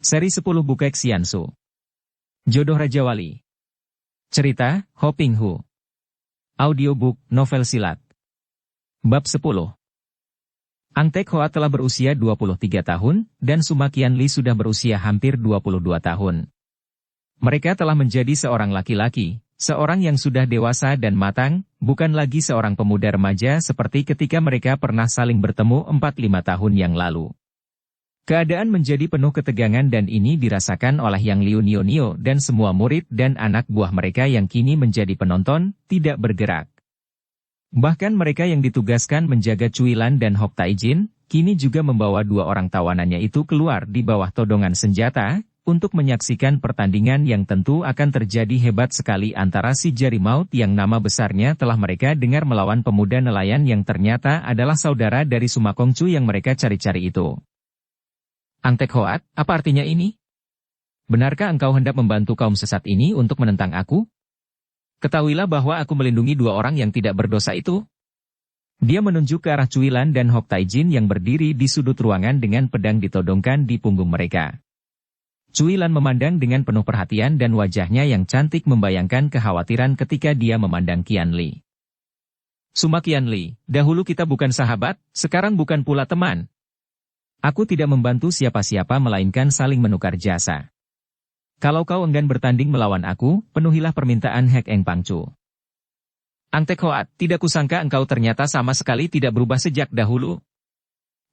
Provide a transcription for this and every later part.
Seri 10 Bukek Xiansu. Jodoh Raja Wali. Cerita, Ho Ping Hu. Audiobook, novel silat. Bab 10. Ang Tek Hoa telah berusia 23 tahun, dan Suma Qianli sudah berusia hampir 22 tahun. Mereka telah menjadi seorang laki-laki, seorang yang sudah dewasa dan matang, bukan lagi seorang pemuda remaja seperti ketika mereka pernah saling bertemu 4-5 tahun yang lalu. Keadaan menjadi penuh ketegangan dan ini dirasakan oleh Yang Liu Nio dan semua murid dan anak buah mereka yang kini menjadi penonton, tidak bergerak. Bahkan mereka yang ditugaskan menjaga Cuilan dan Hok Taijin, kini juga membawa dua orang tawanannya itu keluar di bawah todongan senjata, untuk menyaksikan pertandingan yang tentu akan terjadi hebat sekali antara si Jarimaut yang nama besarnya telah mereka dengar melawan pemuda nelayan yang ternyata adalah saudara dari Suma Kongcu yang mereka cari-cari itu. Ang Tek Hoat, apa artinya ini? Benarkah engkau hendak membantu kaum sesat ini untuk menentang aku? Ketahuilah bahwa aku melindungi dua orang yang tidak berdosa itu. Dia menunjuk ke arah Cuilan dan Hok Taijin yang berdiri di sudut ruangan dengan pedang ditodongkan di punggung mereka. Cuilan memandang dengan penuh perhatian dan wajahnya yang cantik membayangkan kekhawatiran ketika dia memandang Qianli. Suma Qianli, dahulu kita bukan sahabat, sekarang bukan pula teman. Aku tidak membantu siapa-siapa melainkan saling menukar jasa. Kalau kau enggan bertanding melawan aku, penuhilah permintaan Hek Eng Pangcu. Ang Tek Hoat, tidak kusangka engkau ternyata sama sekali tidak berubah sejak dahulu.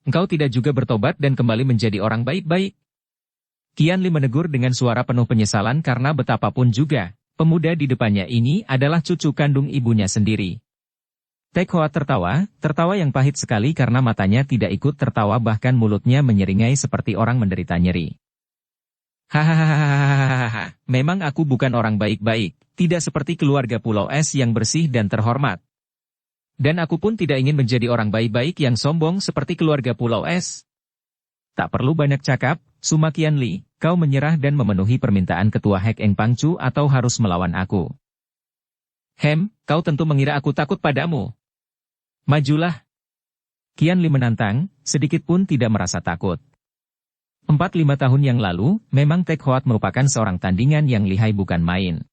Engkau tidak juga bertobat dan kembali menjadi orang baik-baik. Qianli menegur dengan suara penuh penyesalan karena betapapun juga, pemuda di depannya ini adalah cucu kandung ibunya sendiri. Tek Hoa tertawa yang pahit sekali karena matanya tidak ikut tertawa bahkan mulutnya menyeringai seperti orang menderita nyeri. Hahaha, memang aku bukan orang baik-baik, tidak seperti keluarga Pulau Es yang bersih dan terhormat. Dan aku pun tidak ingin menjadi orang baik-baik yang sombong seperti keluarga Pulau Es. Tak perlu banyak cakap, Suma Qianli, kau menyerah dan memenuhi permintaan ketua Hek Eng Pangcu atau harus melawan aku. Kau tentu mengira aku takut padamu. Majulah. Qianli menantang, sedikit pun tidak merasa takut. 4-5 tahun yang lalu, memang Tek Hoat merupakan seorang tandingan yang lihai bukan main.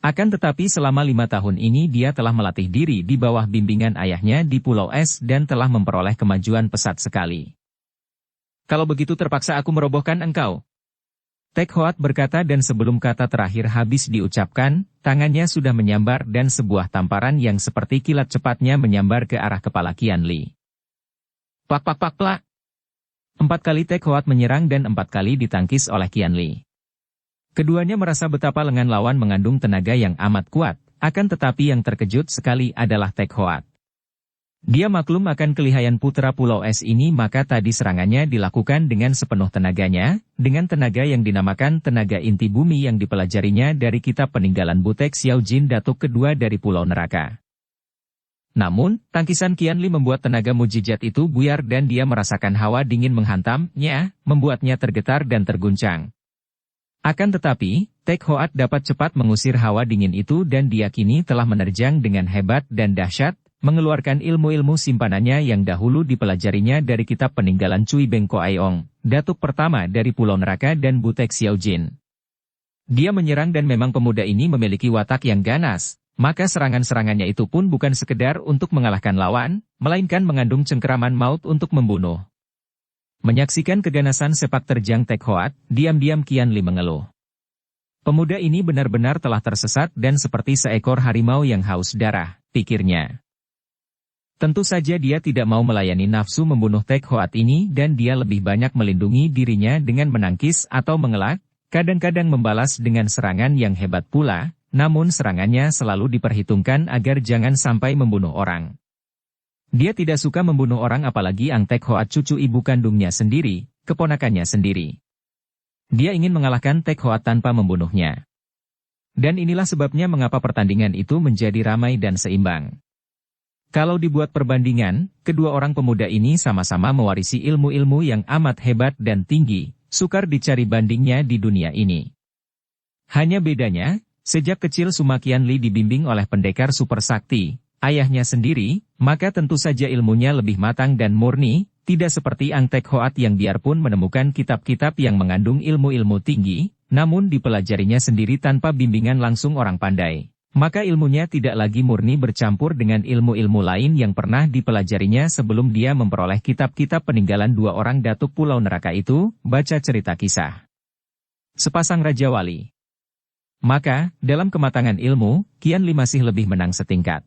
Akan tetapi selama 5 tahun ini dia telah melatih diri di bawah bimbingan ayahnya di Pulau Es dan telah memperoleh kemajuan pesat sekali. Kalau begitu terpaksa aku merobohkan engkau. Tek Hoat berkata dan sebelum kata terakhir habis diucapkan, tangannya sudah menyambar dan sebuah tamparan yang seperti kilat cepatnya menyambar ke arah kepala Qianli. Pak pak pak plak. 4 kali Tek Hoat menyerang dan 4 kali ditangkis oleh Qianli. Keduanya merasa betapa lengan lawan mengandung tenaga yang amat kuat, akan tetapi yang terkejut sekali adalah Tek Hoat. Dia maklum akan kelihayan putra Pulau Es ini maka tadi serangannya dilakukan dengan sepenuh tenaganya, dengan tenaga yang dinamakan tenaga inti bumi yang dipelajarinya dari kitab peninggalan Butek Xiao Jin Datuk kedua dari Pulau Neraka. Namun, tangkisan Qianli membuat tenaga mujizat itu buyar dan dia merasakan hawa dingin menghantamnya, membuatnya tergetar dan terguncang. Akan tetapi, Tek Hoat dapat cepat mengusir hawa dingin itu dan dia kini telah menerjang dengan hebat dan dahsyat, mengeluarkan ilmu-ilmu simpanannya yang dahulu dipelajarinya dari kitab peninggalan Cui Beng Koaiong, Datuk pertama dari Pulau Neraka dan Butek Xiao Jin. Dia menyerang dan memang pemuda ini memiliki watak yang ganas, maka serangan-serangannya itu pun bukan sekedar untuk mengalahkan lawan, melainkan mengandung cengkeraman maut untuk membunuh. Menyaksikan keganasan sepak terjang Tek Hoat, diam-diam Qianli mengeluh. Pemuda ini benar-benar telah tersesat dan seperti seekor harimau yang haus darah, pikirnya. Tentu saja dia tidak mau melayani nafsu membunuh Tek Hoat ini dan dia lebih banyak melindungi dirinya dengan menangkis atau mengelak, kadang-kadang membalas dengan serangan yang hebat pula, namun serangannya selalu diperhitungkan agar jangan sampai membunuh orang. Dia tidak suka membunuh orang apalagi Ang Tek Hoat cucu ibu kandungnya sendiri, keponakannya sendiri. Dia ingin mengalahkan Tek Hoat tanpa membunuhnya. Dan inilah sebabnya mengapa pertandingan itu menjadi ramai dan seimbang. Kalau dibuat perbandingan, kedua orang pemuda ini sama-sama mewarisi ilmu-ilmu yang amat hebat dan tinggi, sukar dicari bandingnya di dunia ini. Hanya bedanya, sejak kecil Suma Qianli dibimbing oleh pendekar super sakti, ayahnya sendiri, maka tentu saja ilmunya lebih matang dan murni, Tidak seperti Ang Tek Hoat yang biarpun menemukan kitab-kitab yang mengandung ilmu-ilmu tinggi, namun dipelajarinya sendiri tanpa bimbingan langsung orang pandai. Maka ilmunya tidak lagi murni bercampur dengan ilmu-ilmu lain yang pernah dipelajarinya sebelum dia memperoleh kitab-kitab peninggalan dua orang datuk Pulau Neraka itu, baca cerita kisah sepasang Raja Wali. Maka, dalam kematangan ilmu, Qian Li masih lebih menang setingkat.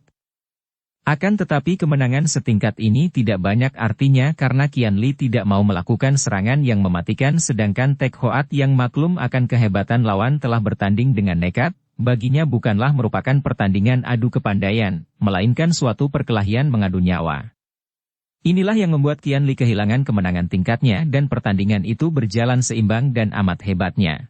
Akan tetapi kemenangan setingkat ini tidak banyak artinya karena Qian Li tidak mau melakukan serangan yang mematikan sedangkan Tek Hoat yang maklum akan kehebatan lawan telah bertanding dengan nekat, baginya bukanlah merupakan pertandingan adu kepandaian, melainkan suatu perkelahian mengadu nyawa. Inilah yang membuat Qian Li kehilangan kemenangan tingkatnya dan pertandingan itu berjalan seimbang dan amat hebatnya.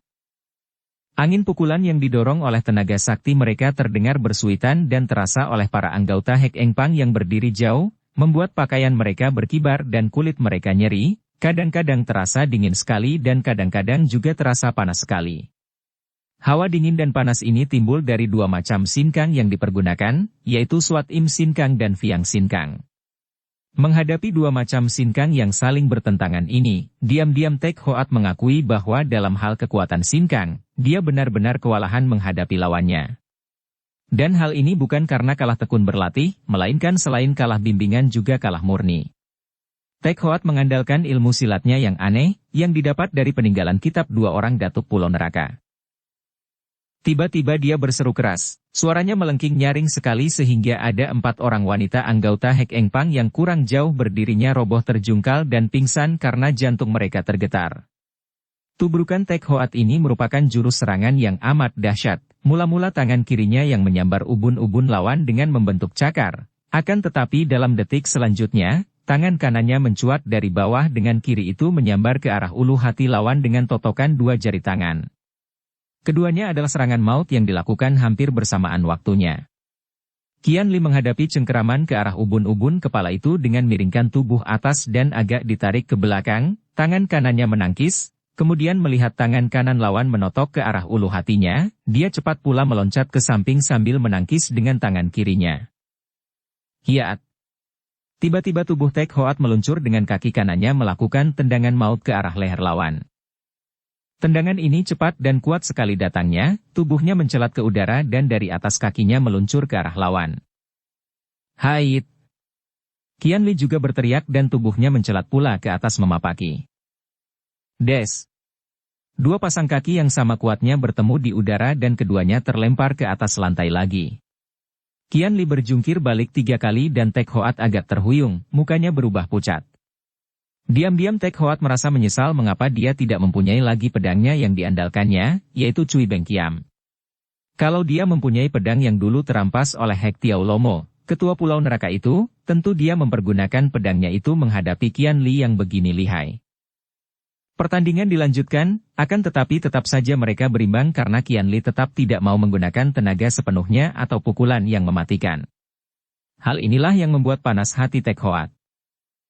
Angin pukulan yang didorong oleh tenaga sakti mereka terdengar bersuitan dan terasa oleh para anggota Hek Engpang yang berdiri jauh, membuat pakaian mereka berkibar dan kulit mereka nyeri, kadang-kadang terasa dingin sekali dan kadang-kadang juga terasa panas sekali. Hawa dingin dan panas ini timbul dari dua macam sinkang yang dipergunakan, yaitu Swat Im Sinkang dan Fiang Sinkang. Menghadapi dua macam sinkang yang saling bertentangan ini, diam-diam Tek Hoat mengakui bahwa dalam hal kekuatan sinkang, dia benar-benar kewalahan menghadapi lawannya. Dan hal ini bukan karena kalah tekun berlatih, melainkan selain kalah bimbingan juga kalah murni. Tek Hoat mengandalkan ilmu silatnya yang aneh, yang didapat dari peninggalan kitab dua orang datuk Pulau Neraka. Tiba-tiba dia berseru keras, suaranya melengking nyaring sekali sehingga ada 4 orang wanita anggota Hek Engpang yang kurang jauh berdirinya roboh terjungkal dan pingsan karena jantung mereka tergetar. Tubrukan Tek Hoat ini merupakan jurus serangan yang amat dahsyat, mula-mula tangan kirinya yang menyambar ubun-ubun lawan dengan membentuk cakar, akan tetapi dalam detik selanjutnya, tangan kanannya mencuat dari bawah dengan kiri itu menyambar ke arah ulu hati lawan dengan totokan 2 jari tangan. Keduanya adalah serangan maut yang dilakukan hampir bersamaan waktunya. Qian Li menghadapi cengkeraman ke arah ubun-ubun kepala itu dengan miringkan tubuh atas dan agak ditarik ke belakang, tangan kanannya menangkis, kemudian melihat tangan kanan lawan menotok ke arah ulu hatinya, dia cepat pula meloncat ke samping sambil menangkis dengan tangan kirinya. Hiat! Tiba-tiba tubuh Tek Hoat meluncur dengan kaki kanannya melakukan tendangan maut ke arah leher lawan. Tendangan ini cepat dan kuat sekali datangnya, tubuhnya mencelat ke udara dan dari atas kakinya meluncur ke arah lawan. Hait! Qian Li juga berteriak dan tubuhnya mencelat pula ke atas memapaki. Des! 2 pasang kaki yang sama kuatnya bertemu di udara dan keduanya terlempar ke atas lantai lagi. Qian Li berjungkir balik 3 kali dan Tek Hoat agak terhuyung, mukanya berubah pucat. Diam-diam Tek Hoat merasa menyesal mengapa dia tidak mempunyai lagi pedangnya yang diandalkannya, yaitu Cui Beng Kiam. Kalau dia mempunyai pedang yang dulu terampas oleh Hek Tiao Lomo, ketua Pulau Neraka itu, tentu dia mempergunakan pedangnya itu menghadapi Qian Li yang begini lihai. Pertandingan dilanjutkan, akan tetapi tetap saja mereka berimbang karena Qian Li tetap tidak mau menggunakan tenaga sepenuhnya atau pukulan yang mematikan. Hal inilah yang membuat panas hati Tek Hoat.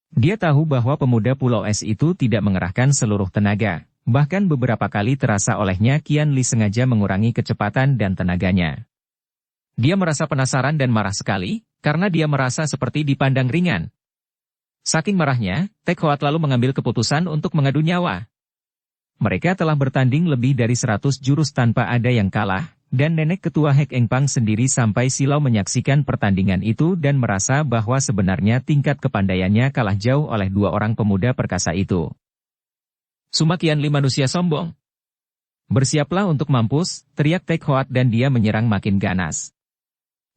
Dia tahu bahwa pemuda Pulau Es itu tidak mengerahkan seluruh tenaga, bahkan beberapa kali terasa olehnya Qian Li sengaja mengurangi kecepatan dan tenaganya. Dia merasa penasaran dan marah sekali, karena dia merasa seperti dipandang ringan. Saking marahnya, Tek Hoat lalu mengambil keputusan untuk mengadu nyawa. Mereka telah bertanding lebih dari 100 jurus tanpa ada yang kalah, dan nenek ketua Hek Engpang sendiri sampai silau menyaksikan pertandingan itu dan merasa bahwa sebenarnya tingkat kepandaiannya kalah jauh oleh 2 orang pemuda perkasa itu. Sumakian Li manusia sombong. Bersiaplah untuk mampus, teriak Tek Hoat dan dia menyerang makin ganas.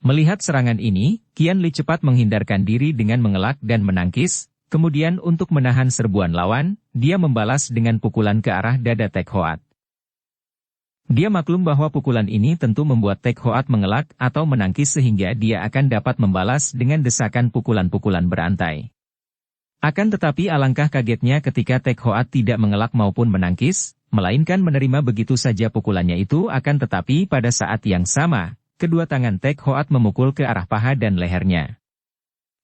Melihat serangan ini, Qian Li cepat menghindarkan diri dengan mengelak dan menangkis, kemudian untuk menahan serbuan lawan, dia membalas dengan pukulan ke arah dada Tek Hoat. Dia maklum bahwa pukulan ini tentu membuat Tek Hoat mengelak atau menangkis sehingga dia akan dapat membalas dengan desakan pukulan-pukulan berantai. Akan tetapi alangkah kagetnya ketika Tek Hoat tidak mengelak maupun menangkis, melainkan menerima begitu saja pukulannya itu akan tetapi pada saat yang sama, kedua tangan Tek Hoat memukul ke arah paha dan lehernya.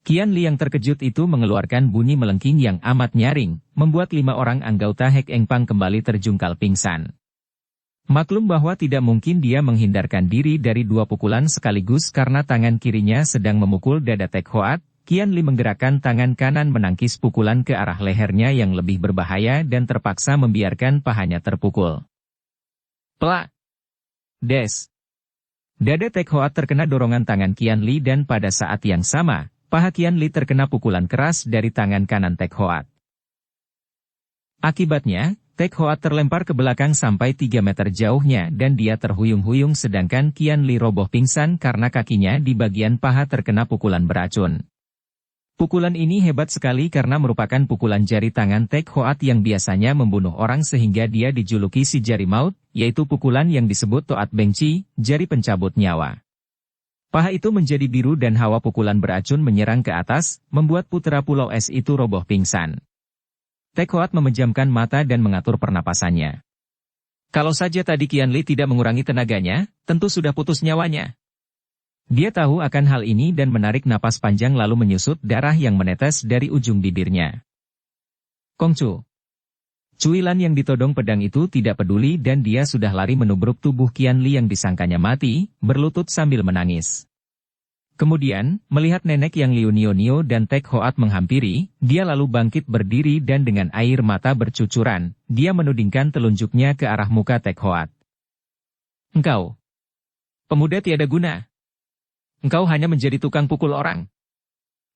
Qian Li yang terkejut itu mengeluarkan bunyi melengking yang amat nyaring, membuat 5 orang anggota Hek Engpang kembali terjungkal pingsan. Maklum bahwa tidak mungkin dia menghindarkan diri dari 2 pukulan sekaligus karena tangan kirinya sedang memukul dada Tek Hoat, Qian Li menggerakkan tangan kanan menangkis pukulan ke arah lehernya yang lebih berbahaya dan terpaksa membiarkan pahanya terpukul. Plak! Des! Dada Tek Hoat terkena dorongan tangan Qian Li dan pada saat yang sama, paha Qian Li terkena pukulan keras dari tangan kanan Tek Hoat. Akibatnya, Tek Hoat terlempar ke belakang sampai 3 meter jauhnya dan dia terhuyung-huyung sedangkan Qian Li roboh pingsan karena kakinya di bagian paha terkena pukulan beracun. Pukulan ini hebat sekali karena merupakan pukulan jari tangan Tek Hoat yang biasanya membunuh orang sehingga dia dijuluki si jari maut, yaitu pukulan yang disebut Toat Bengci, jari pencabut nyawa. Paha itu menjadi biru dan hawa pukulan beracun menyerang ke atas, membuat putra Pulau Es itu roboh pingsan. Tek Hoat memejamkan mata dan mengatur pernapasannya. Kalau saja tadi Qian Li tidak mengurangi tenaganya, tentu sudah putus nyawanya. Dia tahu akan hal ini dan menarik napas panjang lalu menyusut darah yang menetes dari ujung bibirnya. Kongcu. Cuilan yang ditodong pedang itu tidak peduli dan dia sudah lari menubruk tubuh Qian Li yang disangkanya mati, berlutut sambil menangis. Kemudian, melihat nenek yang Liu Nio dan Tek Hoat menghampiri, dia lalu bangkit berdiri dan dengan air mata bercucuran, dia menudingkan telunjuknya ke arah muka Tek Hoat. Engkau, pemuda tiada guna. Engkau hanya menjadi tukang pukul orang.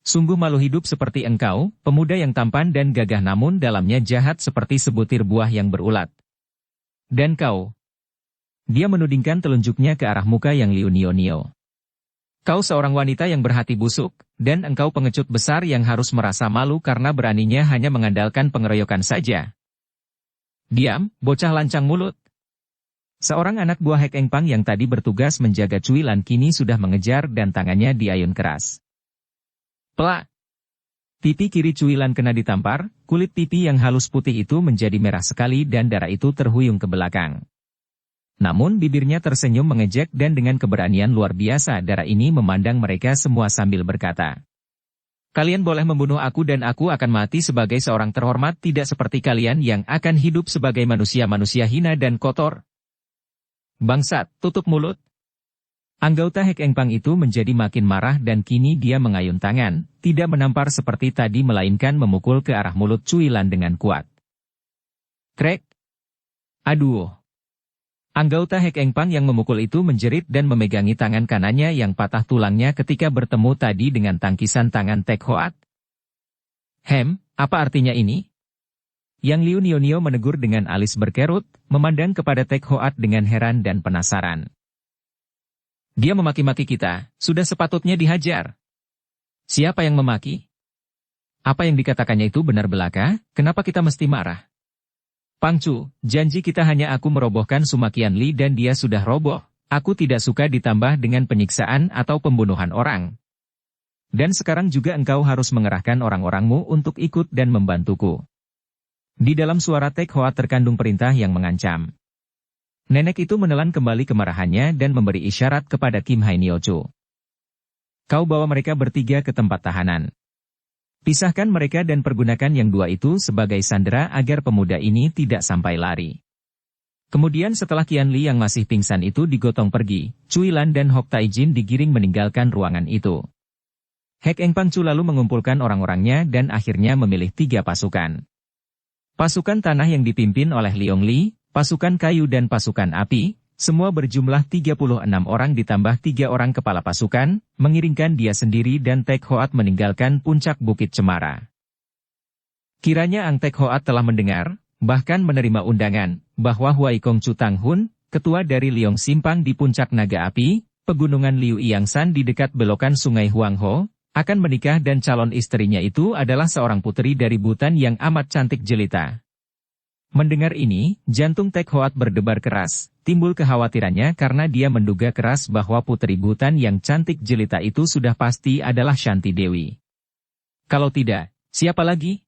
Sungguh malu hidup seperti engkau, pemuda yang tampan dan gagah namun dalamnya jahat seperti sebutir buah yang berulat. Dan kau. Dia menudingkan telunjuknya ke arah muka yang Liu Nio. Kau seorang wanita yang berhati busuk, dan engkau pengecut besar yang harus merasa malu karena beraninya hanya mengandalkan pengeroyokan saja. Diam, bocah lancang mulut. Seorang anak buah Hek Engpang yang tadi bertugas menjaga Cuilan kini sudah mengejar dan tangannya diayun keras. Plak! Pipi kiri Cuilan kena ditampar, kulit pipi yang halus putih itu menjadi merah sekali dan darah itu terhuyung ke belakang. Namun bibirnya tersenyum mengejek dan dengan keberanian luar biasa darah ini memandang mereka semua sambil berkata. Kalian boleh membunuh aku dan aku akan mati sebagai seorang terhormat tidak seperti kalian yang akan hidup sebagai manusia-manusia hina dan kotor. Bangsat, tutup mulut. Anggota Hek Engpang itu menjadi makin marah dan kini dia mengayun tangan, tidak menampar seperti tadi melainkan memukul ke arah mulut Cuilan dengan kuat. Krek! Aduh! Anggota Hek Engpang yang memukul itu menjerit dan memegangi tangan kanannya yang patah tulangnya ketika bertemu tadi dengan tangkisan tangan Tek Hoat. Apa artinya ini? Yang Liu Nio menegur dengan alis berkerut, memandang kepada Tek Hoat dengan heran dan penasaran. Dia memaki-maki kita, sudah sepatutnya dihajar. Siapa yang memaki? Apa yang dikatakannya itu benar belaka, kenapa kita mesti marah? Pangcu, janji kita hanya aku merobohkan Sumakian Li dan dia sudah roboh, aku tidak suka ditambah dengan penyiksaan atau pembunuhan orang. Dan sekarang juga engkau harus mengerahkan orang-orangmu untuk ikut dan membantuku. Di dalam suara Tek Hoat terkandung perintah yang mengancam. Nenek itu menelan kembali kemarahannya dan memberi isyarat kepada Kim Hai Niochu. Kau bawa mereka bertiga ke tempat tahanan. Pisahkan mereka dan pergunakan yang dua itu sebagai sandera agar pemuda ini tidak sampai lari. Kemudian setelah Qian Li yang masih pingsan itu digotong pergi, Cuilan dan Hok Taijin digiring meninggalkan ruangan itu. Hek Engpang Chu lalu mengumpulkan orang-orangnya dan akhirnya memilih 3 pasukan. Pasukan tanah yang dipimpin oleh Liong Li, pasukan kayu dan pasukan api, semua berjumlah 36 orang ditambah 3 orang kepala pasukan, mengiringkan dia sendiri dan Tek Hoat meninggalkan puncak Bukit Cemara. Kiranya Ang Tek Hoat telah mendengar, bahkan menerima undangan, bahwa Huai Kongcu Tang Hun, ketua dari Liong Simpang di puncak Naga Api, pegunungan Liu Iyangsan di dekat belokan Sungai Huangho, akan menikah dan calon istrinya itu adalah seorang putri dari Butan yang amat cantik jelita. Mendengar ini, jantung Tek Hoat berdebar keras, timbul kekhawatirannya karena dia menduga keras bahwa putri Butan yang cantik jelita itu sudah pasti adalah Shanti Dewi. Kalau tidak, siapa lagi?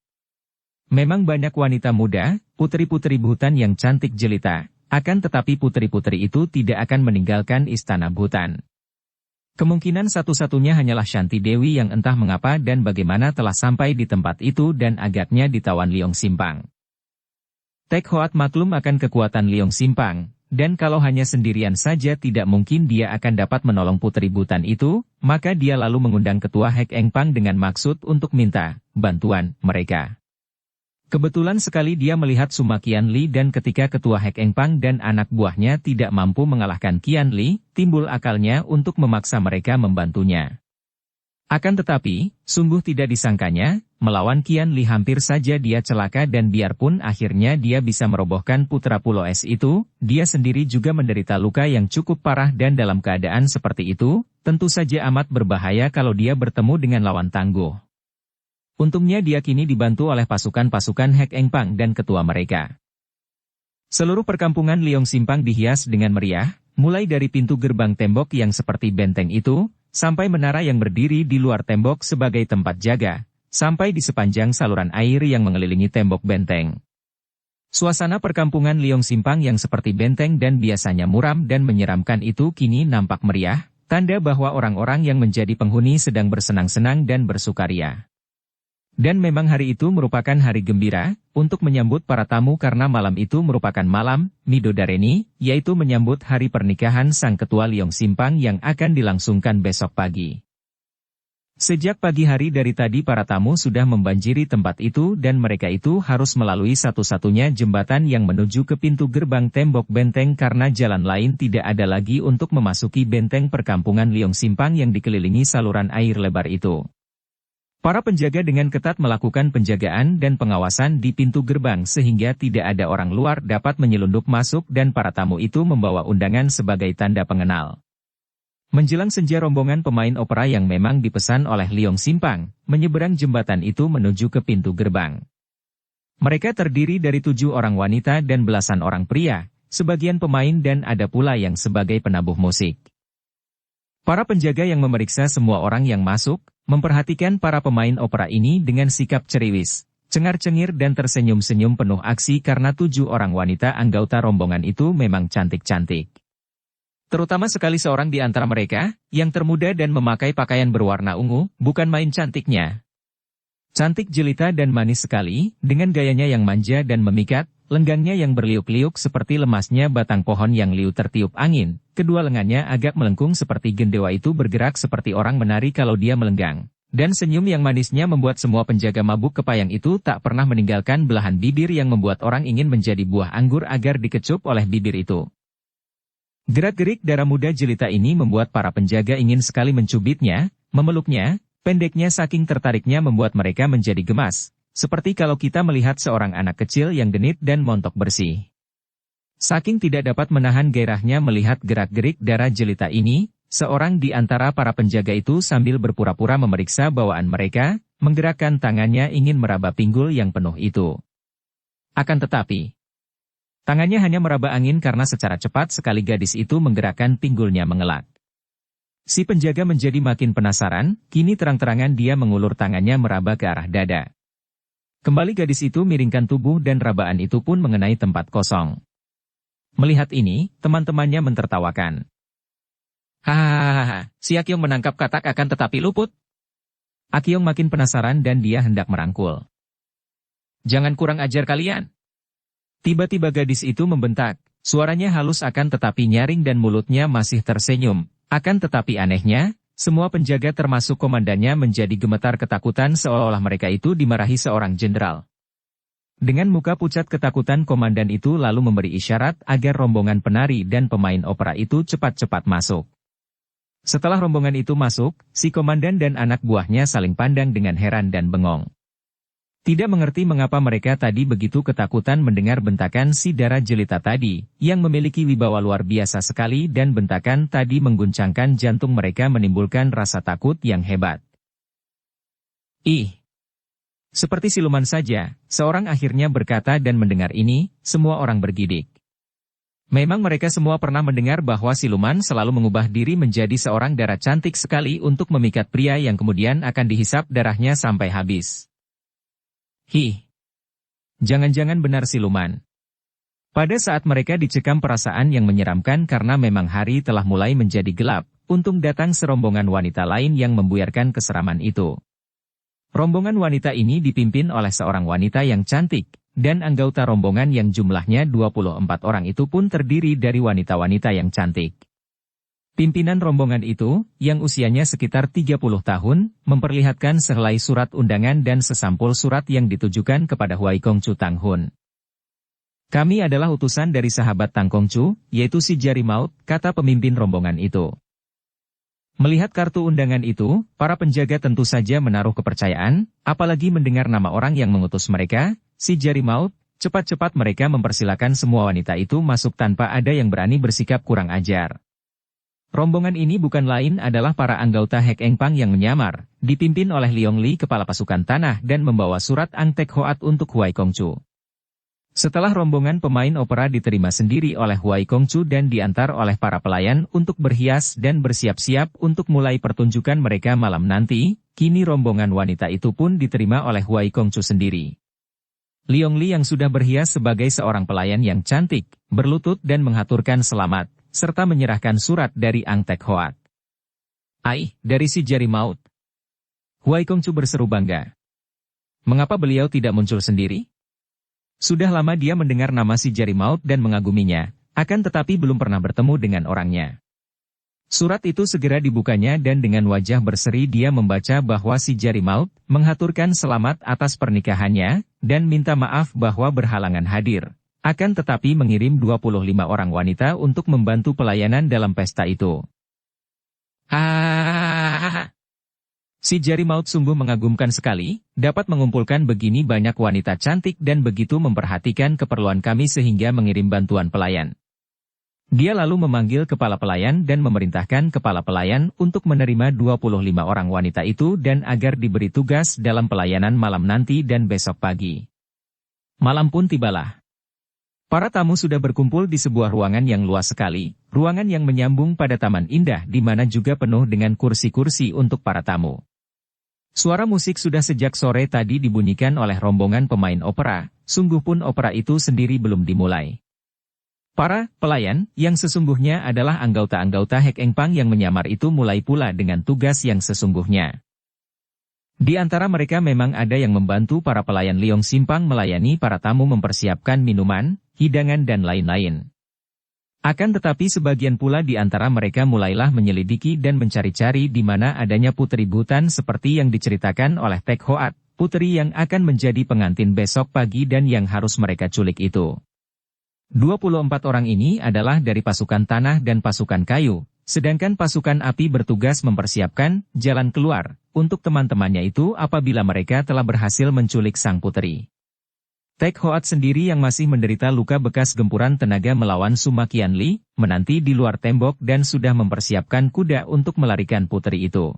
Memang banyak wanita muda, putri-putri Butan yang cantik jelita, akan tetapi putri-putri itu tidak akan meninggalkan istana Butan. Kemungkinan satu-satunya hanyalah Shanti Dewi yang entah mengapa dan bagaimana telah sampai di tempat itu dan agaknya ditawan Liong Simpang. Tek Hoat maklum akan kekuatan Liong Simpang, dan kalau hanya sendirian saja tidak mungkin dia akan dapat menolong Putri Butan itu, maka dia lalu mengundang Ketua Hek Engpang dengan maksud untuk minta bantuan mereka. Kebetulan sekali dia melihat Suma Qianli dan ketika Ketua Hek Engpang dan anak buahnya tidak mampu mengalahkan Qianli, timbul akalnya untuk memaksa mereka membantunya. Akan tetapi, sungguh tidak disangkanya, melawan Qianli hampir saja dia celaka dan biarpun akhirnya dia bisa merobohkan putra Pulau Es itu, dia sendiri juga menderita luka yang cukup parah dan dalam keadaan seperti itu, tentu saja amat berbahaya kalau dia bertemu dengan lawan tangguh. Untungnya dia kini dibantu oleh pasukan-pasukan Hek Engpang dan ketua mereka. Seluruh perkampungan Liong Simpang dihias dengan meriah, mulai dari pintu gerbang tembok yang seperti benteng itu, sampai menara yang berdiri di luar tembok sebagai tempat jaga, sampai di sepanjang saluran air yang mengelilingi tembok benteng. Suasana perkampungan Liong Simpang yang seperti benteng dan biasanya muram dan menyeramkan itu kini nampak meriah, tanda bahwa orang-orang yang menjadi penghuni sedang bersenang-senang dan bersukaria. Dan memang hari itu merupakan hari gembira, untuk menyambut para tamu karena malam itu merupakan malam Midodareni, yaitu menyambut hari pernikahan sang ketua Liong Simpang yang akan dilangsungkan besok pagi. Sejak pagi hari dari tadi para tamu sudah membanjiri tempat itu dan mereka itu harus melalui satu-satunya jembatan yang menuju ke pintu gerbang tembok benteng karena jalan lain tidak ada lagi untuk memasuki benteng perkampungan Liong Simpang yang dikelilingi saluran air lebar itu. Para penjaga dengan ketat melakukan penjagaan dan pengawasan di pintu gerbang sehingga tidak ada orang luar dapat menyelundup masuk dan para tamu itu membawa undangan sebagai tanda pengenal. Menjelang senja rombongan pemain opera yang memang dipesan oleh Liong Simpang, menyeberang jembatan itu menuju ke pintu gerbang. Mereka terdiri dari 7 orang wanita dan belasan orang pria, sebagian pemain dan ada pula yang sebagai penabuh musik. Para penjaga yang memeriksa semua orang yang masuk, memperhatikan para pemain opera ini dengan sikap ceriwis, cengar-cengir dan tersenyum-senyum penuh aksi karena 7 orang wanita anggota rombongan itu memang cantik-cantik. Terutama sekali seorang di antara mereka, yang termuda dan memakai pakaian berwarna ungu, bukan main cantiknya. Cantik jelita dan manis sekali, dengan gayanya yang manja dan memikat, lenggangnya yang berliuk-liuk seperti lemasnya batang pohon yang liu tertiup angin, kedua lengannya agak melengkung seperti gendewa itu bergerak seperti orang menari kalau dia melenggang. Dan senyum yang manisnya membuat semua penjaga mabuk kepayang itu tak pernah meninggalkan belahan bibir yang membuat orang ingin menjadi buah anggur agar dikecup oleh bibir itu. Gerak-gerik darah muda jelita ini membuat para penjaga ingin sekali mencubitnya, memeluknya, pendeknya saking tertariknya membuat mereka menjadi gemas. Seperti kalau kita melihat seorang anak kecil yang genit dan montok bersih. Saking tidak dapat menahan gairahnya melihat gerak-gerik darah jelita ini, seorang di antara para penjaga itu sambil berpura-pura memeriksa bawaan mereka, menggerakkan tangannya ingin meraba pinggul yang penuh itu. Akan tetapi, tangannya hanya meraba angin karena secara cepat sekali gadis itu menggerakkan pinggulnya mengelak. Si penjaga menjadi makin penasaran, kini terang-terangan dia mengulur tangannya meraba ke arah dada. Kembali gadis itu miringkan tubuh dan rabaan itu pun mengenai tempat kosong. Melihat ini, teman-temannya mentertawakan. Hahaha, si Akyong menangkap katak akan tetapi luput. Akyong makin penasaran dan dia hendak merangkul. Jangan kurang ajar kalian. Tiba-tiba gadis itu membentak, suaranya halus akan tetapi nyaring dan mulutnya masih tersenyum. Akan tetapi anehnya, semua penjaga termasuk komandannya menjadi gemetar ketakutan seolah-olah mereka itu dimarahi seorang jenderal. Dengan muka pucat ketakutan komandan itu lalu memberi isyarat agar rombongan penari dan pemain opera itu cepat-cepat masuk. Setelah rombongan itu masuk, si komandan dan anak buahnya saling pandang dengan heran dan bengong. Tidak mengerti mengapa mereka tadi begitu ketakutan mendengar bentakan si darah jelita tadi, yang memiliki wibawa luar biasa sekali dan bentakan tadi mengguncangkan jantung mereka menimbulkan rasa takut yang hebat. Ih! Seperti siluman saja, seorang akhirnya berkata dan mendengar ini, semua orang bergidik. Memang mereka semua pernah mendengar bahwa siluman selalu mengubah diri menjadi seorang darah cantik sekali untuk memikat pria yang kemudian akan dihisap darahnya sampai habis. Hih! Jangan-jangan benar siluman. Pada saat mereka dicekam perasaan yang menyeramkan karena memang hari telah mulai menjadi gelap, untung datang serombongan wanita lain yang membuyarkan keseraman itu. Rombongan wanita ini dipimpin oleh seorang wanita yang cantik, dan anggota rombongan yang jumlahnya 24 orang itu pun terdiri dari wanita-wanita yang cantik. Pimpinan rombongan itu, yang usianya sekitar 30 tahun, memperlihatkan sehelai surat undangan dan sesampul surat yang ditujukan kepada Huai Kongcu Tang Hun. Kami adalah utusan dari sahabat Tang Kongcu, yaitu si Jari Maut, kata pemimpin rombongan itu. Melihat kartu undangan itu, para penjaga tentu saja menaruh kepercayaan, apalagi mendengar nama orang yang mengutus mereka, si Jari Maut. Cepat-cepat mereka mempersilakan semua wanita itu masuk tanpa ada yang berani bersikap kurang ajar. Rombongan ini bukan lain adalah para anggota Hek Eng Pang yang menyamar, dipimpin oleh Liong Li kepala pasukan tanah dan membawa surat Ang Tek Hoat untuk Huai Kongcu. Setelah rombongan pemain opera diterima sendiri oleh Huai Kongcu dan diantar oleh para pelayan untuk berhias dan bersiap-siap untuk mulai pertunjukan mereka malam nanti, kini rombongan wanita itu pun diterima oleh Huai Kongcu sendiri. Liong Li yang sudah berhias sebagai seorang pelayan yang cantik, berlutut dan menghaturkan selamat, serta menyerahkan surat dari Ang Tek Hoat. Dari si Jari Maut. Huai Kongcu berseru bangga. Mengapa beliau tidak muncul sendiri? Sudah lama dia mendengar nama si Jari Maut dan mengaguminya, akan tetapi belum pernah bertemu dengan orangnya. Surat itu segera dibukanya dan dengan wajah berseri dia membaca bahwa si Jari Maut menghaturkan selamat atas pernikahannya, dan minta maaf bahwa berhalangan hadir. Akan tetapi mengirim 25 orang wanita untuk membantu pelayanan dalam pesta itu. Si Jari Maut sungguh mengagumkan sekali, dapat mengumpulkan begini banyak wanita cantik dan begitu memperhatikan keperluan kami sehingga mengirim bantuan pelayan. Dia lalu memanggil kepala pelayan dan memerintahkan kepala pelayan untuk menerima 25 orang wanita itu dan agar diberi tugas dalam pelayanan malam nanti dan besok pagi. Malam pun tibalah. Para tamu sudah berkumpul di sebuah ruangan yang luas sekali, ruangan yang menyambung pada taman indah di mana juga penuh dengan kursi-kursi untuk para tamu. Suara musik sudah sejak sore tadi dibunyikan oleh rombongan pemain opera, sungguh pun opera itu sendiri belum dimulai. Para pelayan, yang sesungguhnya adalah anggota-anggota Hek Eng Pang yang menyamar itu mulai pula dengan tugas yang sesungguhnya. Di antara mereka memang ada yang membantu para pelayan Liong Simpang melayani para tamu mempersiapkan minuman, hidangan dan lain-lain. Akan tetapi sebagian pula di antara mereka mulailah menyelidiki dan mencari-cari di mana adanya putri Butan seperti yang diceritakan oleh Tek Hoat, putri yang akan menjadi pengantin besok pagi dan yang harus mereka culik itu. 24 orang ini adalah dari pasukan tanah dan pasukan kayu, sedangkan pasukan api bertugas mempersiapkan jalan keluar untuk teman-temannya itu apabila mereka telah berhasil menculik sang putri. Tek Hoat sendiri yang masih menderita luka bekas gempuran tenaga melawan Sumakian Li, menanti di luar tembok dan sudah mempersiapkan kuda untuk melarikan putri itu.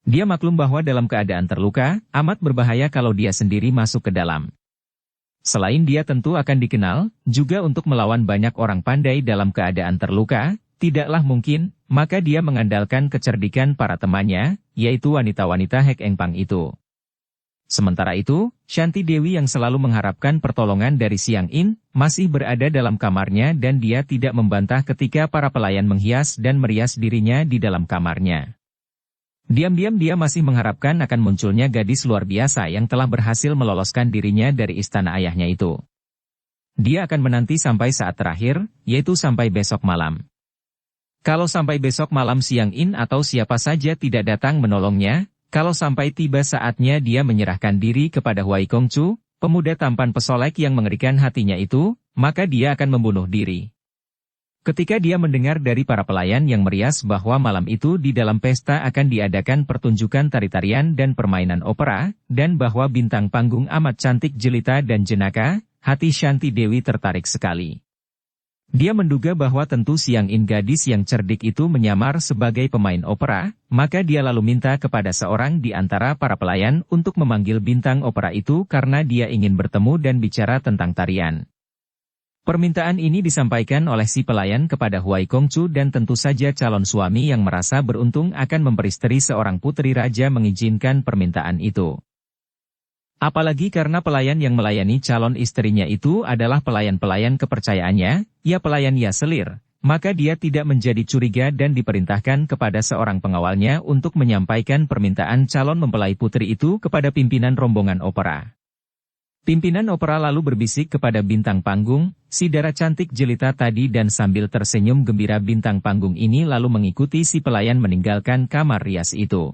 Dia maklum bahwa dalam keadaan terluka, amat berbahaya kalau dia sendiri masuk ke dalam. Selain dia tentu akan dikenal, juga untuk melawan banyak orang pandai dalam keadaan terluka, tidaklah mungkin, maka dia mengandalkan kecerdikan para temannya, yaitu wanita-wanita Hek Eng Pang itu. Sementara itu, Shanti Dewi yang selalu mengharapkan pertolongan dari Siang In, masih berada dalam kamarnya dan dia tidak membantah ketika para pelayan menghias dan merias dirinya di dalam kamarnya. Diam-diam dia masih mengharapkan akan munculnya gadis luar biasa yang telah berhasil meloloskan dirinya dari istana ayahnya itu. Dia akan menanti sampai saat terakhir, yaitu sampai besok malam. Kalau sampai besok malam Siang In atau siapa saja tidak datang menolongnya, kalau sampai tiba saatnya dia menyerahkan diri kepada Huai Kongcu, pemuda tampan pesolek yang mengerikan hatinya itu, maka dia akan membunuh diri. Ketika dia mendengar dari para pelayan yang merias bahwa malam itu di dalam pesta akan diadakan pertunjukan tari-tarian dan permainan opera, dan bahwa bintang panggung amat cantik jelita dan jenaka, hati Shanti Dewi tertarik sekali. Dia menduga bahwa tentu Siang In gadis yang cerdik itu menyamar sebagai pemain opera, maka dia lalu minta kepada seorang di antara para pelayan untuk memanggil bintang opera itu karena dia ingin bertemu dan bicara tentang tarian. Permintaan ini disampaikan oleh si pelayan kepada Huai Kongcu dan tentu saja calon suami yang merasa beruntung akan memperistri seorang putri raja mengizinkan permintaan itu. Apalagi karena pelayan yang melayani calon istrinya itu adalah pelayan-pelayan kepercayaannya, ya pelayan ya selir, maka dia tidak menjadi curiga dan diperintahkan kepada seorang pengawalnya untuk menyampaikan permintaan calon mempelai putri itu kepada pimpinan rombongan opera. Pimpinan opera lalu berbisik kepada bintang panggung, si Dara cantik jelita tadi, dan sambil tersenyum gembira bintang panggung ini lalu mengikuti si pelayan meninggalkan kamar rias itu.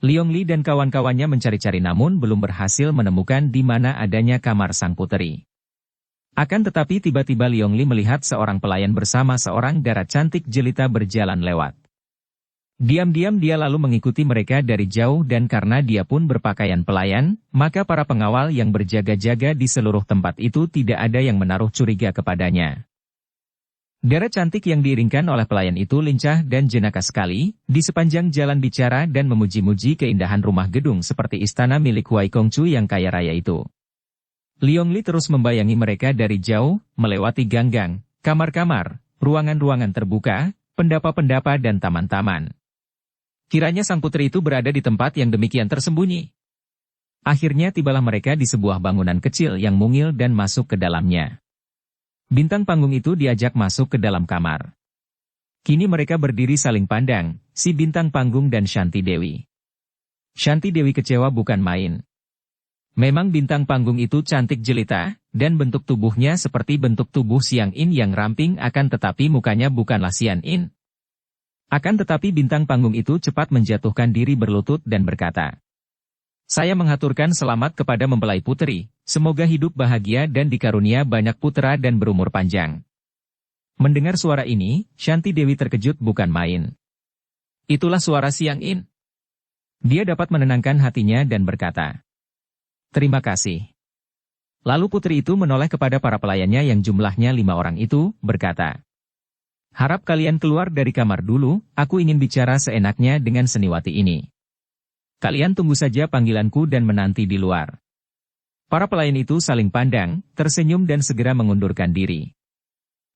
Liong Li dan kawan-kawannya mencari-cari namun belum berhasil menemukan di mana adanya kamar sang puteri. Akan tetapi tiba-tiba Liong Li melihat seorang pelayan bersama seorang Dara cantik jelita berjalan lewat. Diam-diam dia lalu mengikuti mereka dari jauh, dan karena dia pun berpakaian pelayan, maka para pengawal yang berjaga-jaga di seluruh tempat itu tidak ada yang menaruh curiga kepadanya. Dara cantik yang diiringkan oleh pelayan itu lincah dan jenaka sekali, di sepanjang jalan bicara dan memuji-muji keindahan rumah gedung seperti istana milik Wai Kongcu yang kaya raya itu. Liong Li terus membayangi mereka dari jauh, melewati gang-gang, kamar-kamar, ruangan-ruangan terbuka, pendapa-pendapa dan taman-taman. Kiranya sang putri itu berada di tempat yang demikian tersembunyi. Akhirnya tibalah mereka di sebuah bangunan kecil yang mungil dan masuk ke dalamnya. Bintang panggung itu diajak masuk ke dalam kamar. Kini mereka berdiri saling pandang, si bintang panggung dan Shanti Dewi. Shanti Dewi kecewa bukan main. Memang bintang panggung itu cantik jelita, dan bentuk tubuhnya seperti bentuk tubuh Siang In yang ramping, akan tetapi mukanya bukanlah Siang In. Akan tetapi bintang panggung itu cepat menjatuhkan diri berlutut dan berkata, "Saya mengaturkan selamat kepada mempelai putri, semoga hidup bahagia dan dikarunia banyak putra dan berumur panjang." Mendengar suara ini, Shanti Dewi terkejut bukan main. Itulah suara Siang In. Dia dapat menenangkan hatinya dan berkata, "Terima kasih." Lalu putri itu menoleh kepada para pelayannya yang jumlahnya 5 orang itu, berkata, "Harap kalian keluar dari kamar dulu, aku ingin bicara seenaknya dengan seniwati ini. Kalian tunggu saja panggilanku dan menanti di luar." Para pelayan itu saling pandang, tersenyum dan segera mengundurkan diri.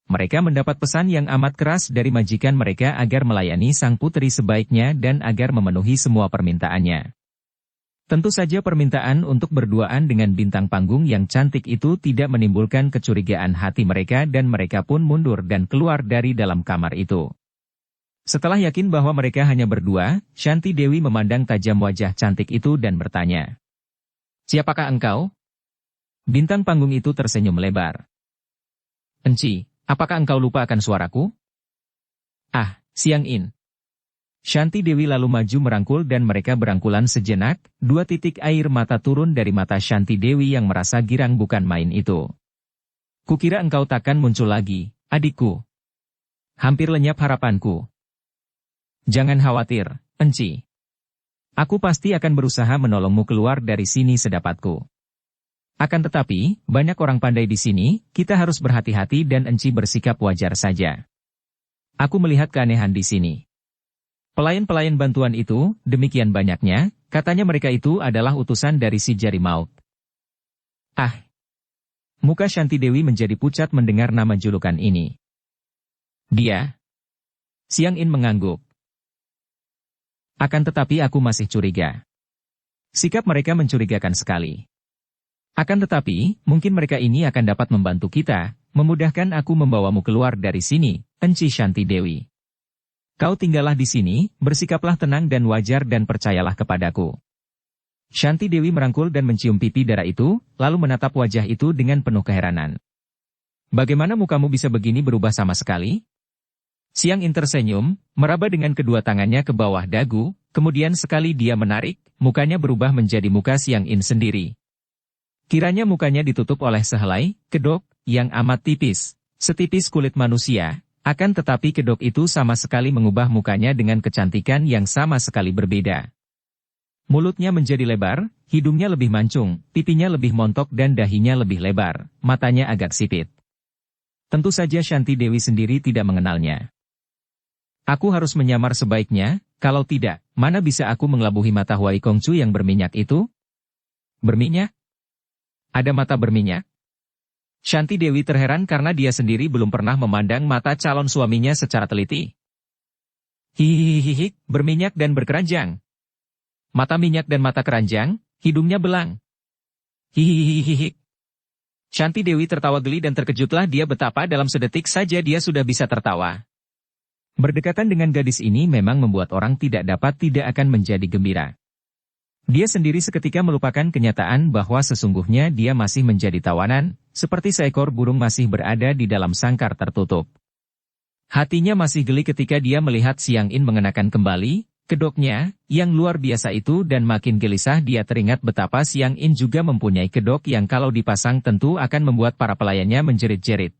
Mereka mendapat pesan yang amat keras dari majikan mereka agar melayani sang putri sebaiknya dan agar memenuhi semua permintaannya. Tentu saja permintaan untuk berduaan dengan bintang panggung yang cantik itu tidak menimbulkan kecurigaan hati mereka, dan mereka pun mundur dan keluar dari dalam kamar itu. Setelah yakin bahwa mereka hanya berdua, Shanti Dewi memandang tajam wajah cantik itu dan bertanya, "Siapakah engkau?" Bintang panggung itu tersenyum lebar. "Enci, apakah engkau lupa akan suaraku?" "Ah, Siang In." Shanti Dewi lalu maju merangkul dan mereka berangkulan sejenak, 2 titik air mata turun dari mata Shanti Dewi yang merasa girang bukan main itu. "Kukira engkau takkan muncul lagi, adikku. Hampir lenyap harapanku." "Jangan khawatir, Enci. Aku pasti akan berusaha menolongmu keluar dari sini sedapatku. Akan tetapi, banyak orang pandai di sini, kita harus berhati-hati dan Enci bersikap wajar saja. Aku melihat keanehan di sini." Pelayan-pelayan bantuan itu, demikian banyaknya, katanya mereka itu adalah utusan dari si Jari Maut. Ah! Muka Shanti Dewi menjadi pucat mendengar nama julukan ini. "Dia?" Siang In mengangguk. "Akan tetapi aku masih curiga. Sikap mereka mencurigakan sekali. Akan tetapi, mungkin mereka ini akan dapat membantu kita, memudahkan aku membawamu keluar dari sini, Enci Shanti Dewi. Kau tinggallah di sini, bersikaplah tenang dan wajar dan percayalah kepadaku." Shanti Dewi merangkul dan mencium pipi Dara itu, lalu menatap wajah itu dengan penuh keheranan. "Bagaimana mukamu bisa begini berubah sama sekali?" Siang In tersenyum, meraba dengan kedua tangannya ke bawah dagu, kemudian sekali dia menarik, mukanya berubah menjadi muka Siang In sendiri. Kiranya mukanya ditutup oleh sehelai kedok yang amat tipis, setipis kulit manusia. Akan tetapi kedok itu sama sekali mengubah mukanya dengan kecantikan yang sama sekali berbeda. Mulutnya menjadi lebar, hidungnya lebih mancung, pipinya lebih montok dan dahinya lebih lebar, matanya agak sipit. Tentu saja Shanti Dewi sendiri tidak mengenalnya. "Aku harus menyamar sebaiknya, kalau tidak, mana bisa aku mengelabuhi mata Wai Kongcu yang berminyak itu?" "Berminyak? Ada mata berminyak?" Shanti Dewi terheran karena dia sendiri belum pernah memandang mata calon suaminya secara teliti. "Hihihihi, berminyak dan berkeranjang. Mata minyak dan mata keranjang, hidungnya belang. Hihihihi." Shanti Dewi tertawa geli dan terkejutlah dia betapa dalam sedetik saja dia sudah bisa tertawa. Berdekatan dengan gadis ini memang membuat orang tidak dapat tidak akan menjadi gembira. Dia sendiri seketika melupakan kenyataan bahwa sesungguhnya dia masih menjadi tawanan, seperti seekor burung masih berada di dalam sangkar tertutup. Hatinya masih geli ketika dia melihat Xiang In mengenakan kembali kedoknya yang luar biasa itu, dan makin gelisah dia teringat betapa Xiang In juga mempunyai kedok yang kalau dipasang tentu akan membuat para pelayannya menjerit-jerit.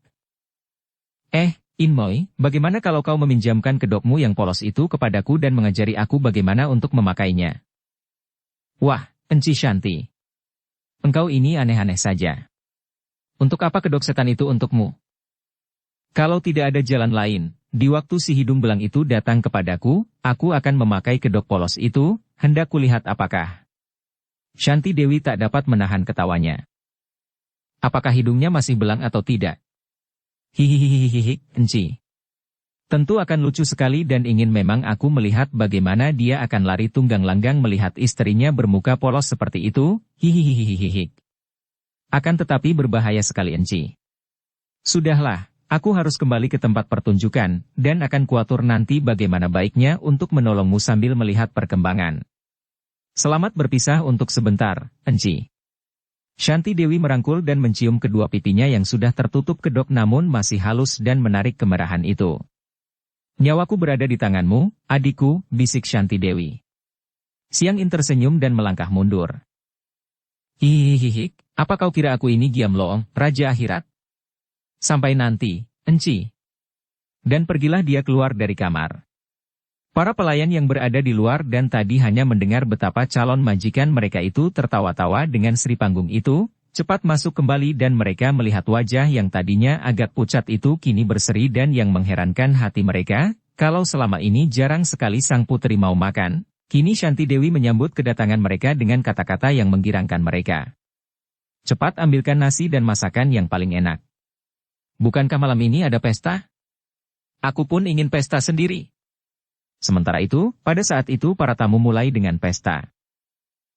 In Moi, bagaimana kalau kau meminjamkan kedokmu yang polos itu kepadaku dan mengajari aku bagaimana untuk memakainya? Wah, Enci Shanti. Engkau ini aneh-aneh saja. Untuk apa kedok setan itu untukmu? Kalau tidak ada jalan lain, di waktu si hidung belang itu datang kepadaku, aku akan memakai kedok polos itu, hendak kulihat apakah. Shanti Dewi tak dapat menahan ketawanya. Apakah hidungnya masih belang atau tidak? Hihihihihi, Enci. Tentu akan lucu sekali dan ingin memang aku melihat bagaimana dia akan lari tunggang langgang melihat istrinya bermuka polos seperti itu, hihihihihihi. Akan tetapi berbahaya sekali Enci. Sudahlah, aku harus kembali ke tempat pertunjukan, dan akan kuatur nanti bagaimana baiknya untuk menolongmu sambil melihat perkembangan. Selamat berpisah untuk sebentar, Enci. Shanti Dewi merangkul dan mencium kedua pipinya yang sudah tertutup kedok namun masih halus dan menarik kemerahan itu. Nyawaku berada di tanganmu, adikku, bisik Shanti Dewi. Xiang In tersenyum dan melangkah mundur. Hihihihi, apa kau kira aku ini Giam Loong, Raja Akhirat? Sampai nanti, Enci. Dan pergilah dia keluar dari kamar. Para pelayan yang berada di luar dan tadi hanya mendengar betapa calon majikan mereka itu tertawa-tawa dengan Sri Panggung itu, cepat masuk kembali dan mereka melihat wajah yang tadinya agak pucat itu kini berseri dan yang mengherankan hati mereka, kalau selama ini jarang sekali sang putri mau makan, kini Shanti Dewi menyambut kedatangan mereka dengan kata-kata yang menggirangkan mereka. Cepat ambilkan nasi dan masakan yang paling enak. Bukankah malam ini ada pesta? Aku pun ingin pesta sendiri. Sementara itu, pada saat itu para tamu mulai dengan pesta.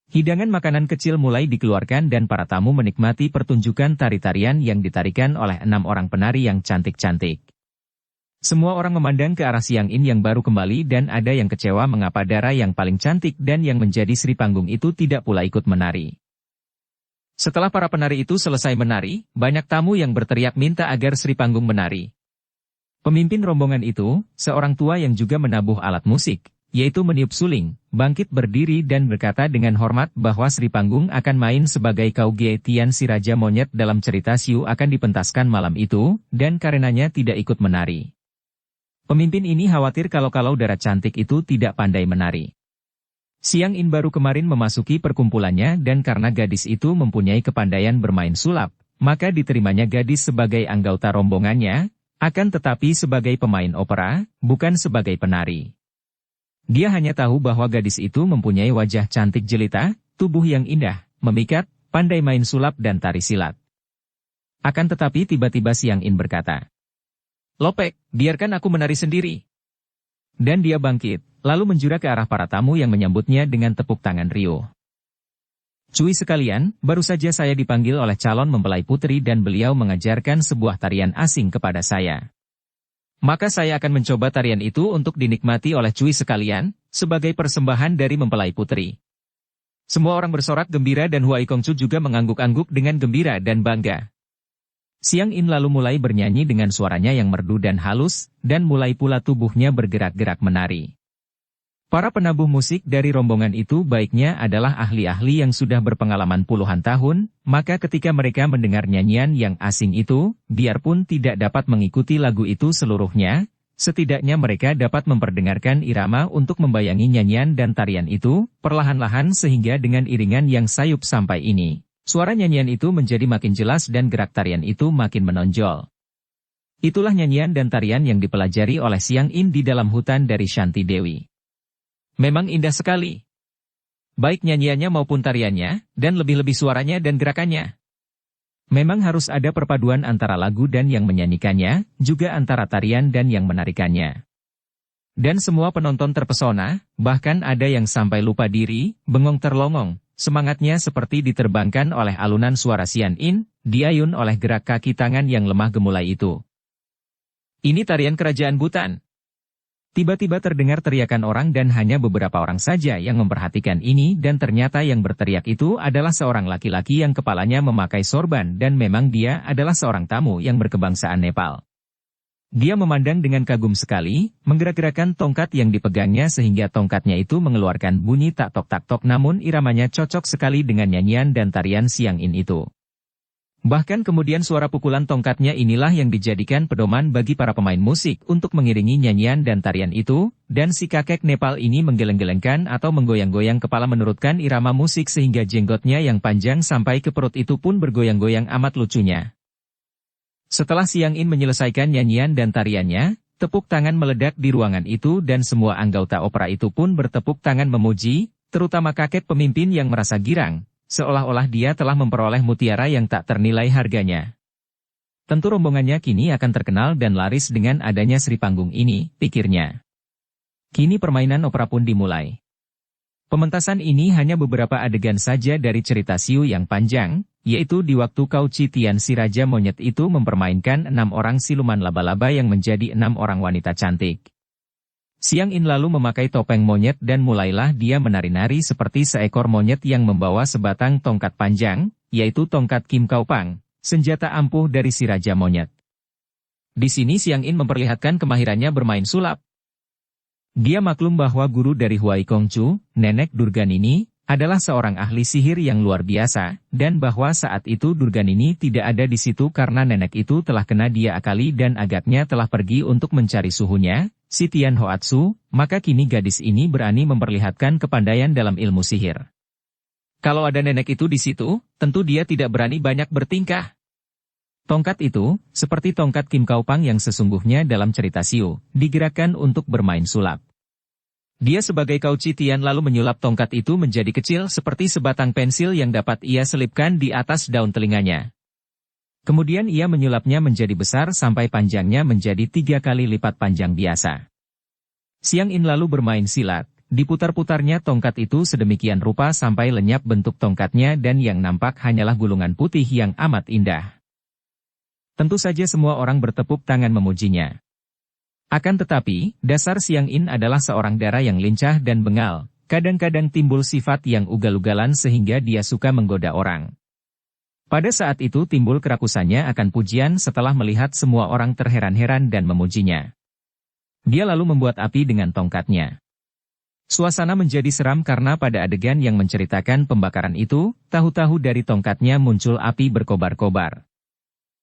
Hidangan makanan kecil mulai dikeluarkan dan para tamu menikmati pertunjukan tari-tarian yang ditarikan oleh 6 orang penari yang cantik-cantik. Semua orang memandang ke arah Xiang In yang baru kembali dan ada yang kecewa mengapa Dara yang paling cantik dan yang menjadi Sri Panggung itu tidak pula ikut menari. Setelah para penari itu selesai menari, banyak tamu yang berteriak minta agar Sri Panggung menari. Pemimpin rombongan itu, seorang tua yang juga menabuh alat musik, yaitu meniup suling, bangkit berdiri dan berkata dengan hormat bahwa Sri Panggung akan main sebagai Kauge Tian si Raja Monyet dalam cerita Siu akan dipentaskan malam itu, dan karenanya tidak ikut menari. Pemimpin ini khawatir kalau Dara cantik itu tidak pandai menari. Xiang In baru kemarin memasuki perkumpulannya dan karena gadis itu mempunyai kepandaian bermain sulap, maka diterimanya gadis sebagai anggota rombongannya, akan tetapi sebagai pemain opera, bukan sebagai penari. Dia hanya tahu bahwa gadis itu mempunyai wajah cantik jelita, tubuh yang indah, memikat, pandai main sulap dan tari silat. Akan tetapi tiba-tiba Xiang In berkata, "Lopek, biarkan aku menari sendiri." Dan dia bangkit, lalu menjura ke arah para tamu yang menyambutnya dengan tepuk tangan riuh. Cui sekalian, baru saja saya dipanggil oleh calon mempelai putri dan beliau mengajarkan sebuah tarian asing kepada saya. Maka saya akan mencoba tarian itu untuk dinikmati oleh Cui sekalian, sebagai persembahan dari mempelai putri. Semua orang bersorak gembira dan Huai Kongcu juga mengangguk-angguk dengan gembira dan bangga. Xiang In lalu mulai bernyanyi dengan suaranya yang merdu dan halus, dan mulai pula tubuhnya bergerak-gerak menari. Para penabuh musik dari rombongan itu baiknya adalah ahli-ahli yang sudah berpengalaman puluhan tahun, maka ketika mereka mendengar nyanyian yang asing itu, biarpun tidak dapat mengikuti lagu itu seluruhnya, setidaknya mereka dapat memperdengarkan irama untuk membayangi nyanyian dan tarian itu, perlahan-lahan sehingga dengan iringan yang sayup sampai ini, suara nyanyian itu menjadi makin jelas dan gerak tarian itu makin menonjol. Itulah nyanyian dan tarian yang dipelajari oleh Xiang In di dalam hutan dari Shanti Dewi. Memang indah sekali. Baik nyanyiannya maupun tariannya, dan lebih-lebih suaranya dan gerakannya. Memang harus ada perpaduan antara lagu dan yang menyanyikannya, juga antara tarian dan yang menarikannya. Dan semua penonton terpesona, bahkan ada yang sampai lupa diri, bengong terlongong, semangatnya seperti diterbangkan oleh alunan suara Xiang In, diayun oleh gerak kaki tangan yang lemah gemulai itu. Ini tarian kerajaan Butan. Tiba-tiba terdengar teriakan orang dan hanya beberapa orang saja yang memperhatikan ini dan ternyata yang berteriak itu adalah seorang laki-laki yang kepalanya memakai sorban dan memang dia adalah seorang tamu yang berkebangsaan Nepal. Dia memandang dengan kagum sekali, menggerak-gerakkan tongkat yang dipegangnya sehingga tongkatnya itu mengeluarkan bunyi tak tok-tak-tok namun iramanya cocok sekali dengan nyanyian dan tarian Siang In itu. Bahkan kemudian suara pukulan tongkatnya inilah yang dijadikan pedoman bagi para pemain musik untuk mengiringi nyanyian dan tarian itu, dan si kakek Nepal ini menggeleng-gelengkan atau menggoyang-goyang kepala menurutkan irama musik sehingga jenggotnya yang panjang sampai ke perut itu pun bergoyang-goyang amat lucunya. Setelah Siang In menyelesaikan nyanyian dan tariannya, tepuk tangan meledak di ruangan itu dan semua anggota opera itu pun bertepuk tangan memuji, terutama kakek pemimpin yang merasa girang. Seolah-olah dia telah memperoleh mutiara yang tak ternilai harganya. Tentu rombongannya kini akan terkenal dan laris dengan adanya Sri Panggung ini, pikirnya. Kini permainan opera pun dimulai. Pementasan ini hanya beberapa adegan saja dari cerita Siu yang panjang, yaitu di waktu Kau Citian si Raja Monyet itu mempermainkan 6 orang siluman laba-laba yang menjadi 6 orang wanita cantik. Siang In lalu memakai topeng monyet dan mulailah dia menari-nari seperti seekor monyet yang membawa sebatang tongkat panjang, yaitu tongkat Kim Kau Pang, senjata ampuh dari si Raja Monyet. Di sini Siang In memperlihatkan kemahirannya bermain sulap. Dia maklum bahwa guru dari Huai Kongcu, Nenek Durganini, adalah seorang ahli sihir yang luar biasa, dan bahwa saat itu Durganini tidak ada di situ karena nenek itu telah kena dia akali dan agaknya telah pergi untuk mencari suhunya, si Tian Hoatsu, maka kini gadis ini berani memperlihatkan kepandaian dalam ilmu sihir. Kalau ada nenek itu di situ, tentu dia tidak berani banyak bertingkah. Tongkat itu, seperti tongkat Kim Kau Pang yang sesungguhnya dalam cerita Siu, digerakkan untuk bermain sulap. Dia sebagai Kau Citian lalu menyulap tongkat itu menjadi kecil seperti sebatang pensil yang dapat ia selipkan di atas daun telinganya. Kemudian ia menyulapnya menjadi besar sampai panjangnya menjadi 3 kali lipat panjang biasa. Siang In lalu bermain silat, diputar-putarnya tongkat itu sedemikian rupa sampai lenyap bentuk tongkatnya dan yang nampak hanyalah gulungan putih yang amat indah. Tentu saja semua orang bertepuk tangan memujinya. Akan tetapi, dasar Siang In adalah seorang dara yang lincah dan bengal, kadang-kadang timbul sifat yang ugal-ugalan sehingga dia suka menggoda orang. Pada saat itu timbul kerakusannya akan pujian setelah melihat semua orang terheran-heran dan memujinya. Dia lalu membuat api dengan tongkatnya. Suasana menjadi seram karena pada adegan yang menceritakan pembakaran itu, tahu-tahu dari tongkatnya muncul api berkobar-kobar.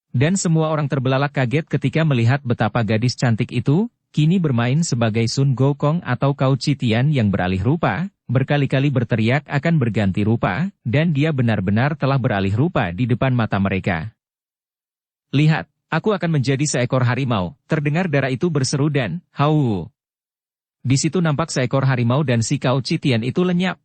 Dan semua orang terbelalak kaget ketika melihat betapa gadis cantik itu, kini bermain sebagai Sun Gokong atau Kau Citian yang beralih rupa, berkali-kali berteriak akan berganti rupa, dan dia benar-benar telah beralih rupa di depan mata mereka. Lihat, aku akan menjadi seekor harimau, terdengar dara itu berseru dan, hau. Di situ nampak seekor harimau dan si Kau Citian itu lenyap.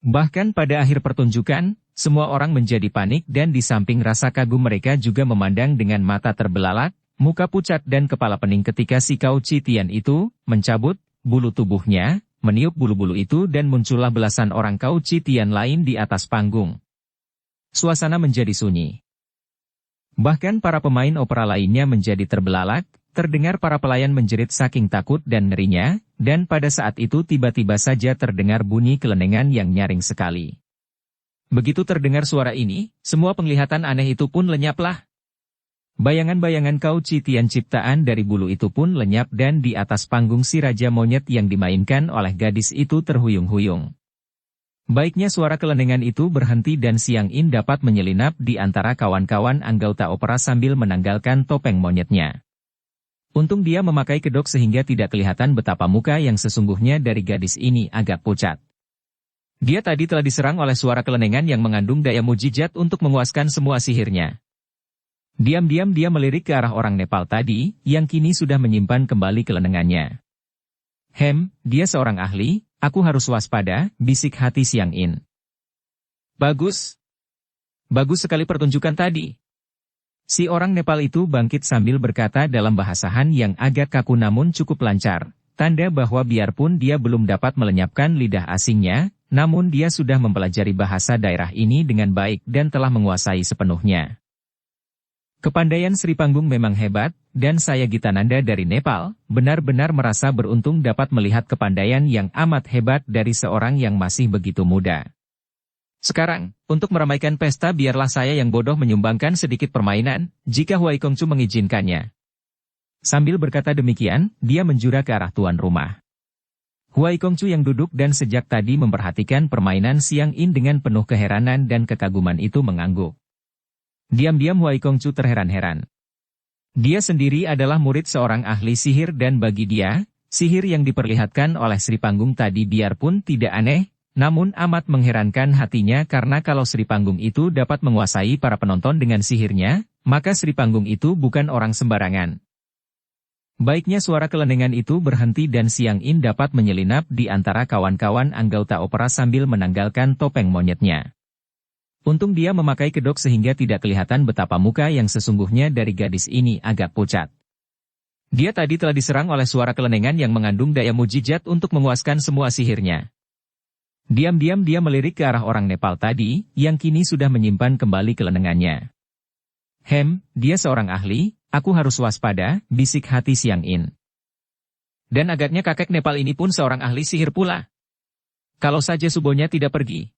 Bahkan pada akhir pertunjukan, semua orang menjadi panik dan di samping rasa kagum mereka juga memandang dengan mata terbelalak, muka pucat dan kepala pening ketika si Kau Citian itu mencabut bulu tubuhnya, meniup bulu-bulu itu dan muncullah belasan orang Kau Citian lain di atas panggung. Suasana menjadi sunyi. Bahkan para pemain opera lainnya menjadi terbelalak, terdengar para pelayan menjerit saking takut dan ngerinya, dan pada saat itu tiba-tiba saja terdengar bunyi kelenengan yang nyaring sekali. Begitu terdengar suara ini, semua penglihatan aneh itu pun lenyaplah. Bayangan-bayangan Kau Citian ciptaan dari bulu itu pun lenyap dan di atas panggung si Raja Monyet yang dimainkan oleh gadis itu terhuyung-huyung. Baiknya suara kelenengan itu berhenti dan Siang In dapat menyelinap di antara kawan-kawan anggota opera sambil menanggalkan topeng monyetnya. Untung dia memakai kedok sehingga tidak kelihatan betapa muka yang sesungguhnya dari gadis ini agak pucat. Dia tadi telah diserang oleh suara kelenengan yang mengandung daya mujizat untuk menguaskan semua sihirnya. Diam-diam dia melirik ke arah orang Nepal tadi, yang kini sudah menyimpan kembali kelenengannya. Dia seorang ahli, aku harus waspada, bisik hati Siang In. Bagus. Bagus sekali pertunjukan tadi. Si orang Nepal itu bangkit sambil berkata dalam bahasa Han yang agak kaku namun cukup lancar, tanda bahwa biarpun dia belum dapat melenyapkan lidah asingnya, namun dia sudah mempelajari bahasa daerah ini dengan baik dan telah menguasai sepenuhnya. Kepandaian Sri Panggung memang hebat, dan saya Gitananda dari Nepal, benar-benar merasa beruntung dapat melihat kepandaian yang amat hebat dari seorang yang masih begitu muda. Sekarang, untuk meramaikan pesta biarlah saya yang bodoh menyumbangkan sedikit permainan, jika Huai Kongcu mengizinkannya. Sambil berkata demikian, dia menjura ke arah tuan rumah. Huai Kongcu yang duduk dan sejak tadi memperhatikan permainan Siang In dengan penuh keheranan dan kekaguman itu mengangguk. Diam-diam Huai Kongcu terheran-heran. Dia sendiri adalah murid seorang ahli sihir dan bagi dia, sihir yang diperlihatkan oleh Sri Panggung tadi biarpun tidak aneh, namun amat mengherankan hatinya karena kalau Sri Panggung itu dapat menguasai para penonton dengan sihirnya, maka Sri Panggung itu bukan orang sembarangan. Baiknya suara kelenengan itu berhenti dan Siang In dapat menyelinap di antara kawan-kawan anggota opera sambil menanggalkan topeng monyetnya. Untung dia memakai kedok sehingga tidak kelihatan betapa muka yang sesungguhnya dari gadis ini agak pucat. Dia tadi telah diserang oleh suara kelenengan yang mengandung daya mujizat untuk menguaskan semua sihirnya. Diam-diam dia melirik ke arah orang Nepal tadi, yang kini sudah menyimpan kembali kelenengannya. Dia seorang ahli. Aku harus waspada, bisik hati Siang In. Dan agaknya kakek Nepal ini pun seorang ahli sihir pula. Kalau saja Subonya tidak pergi.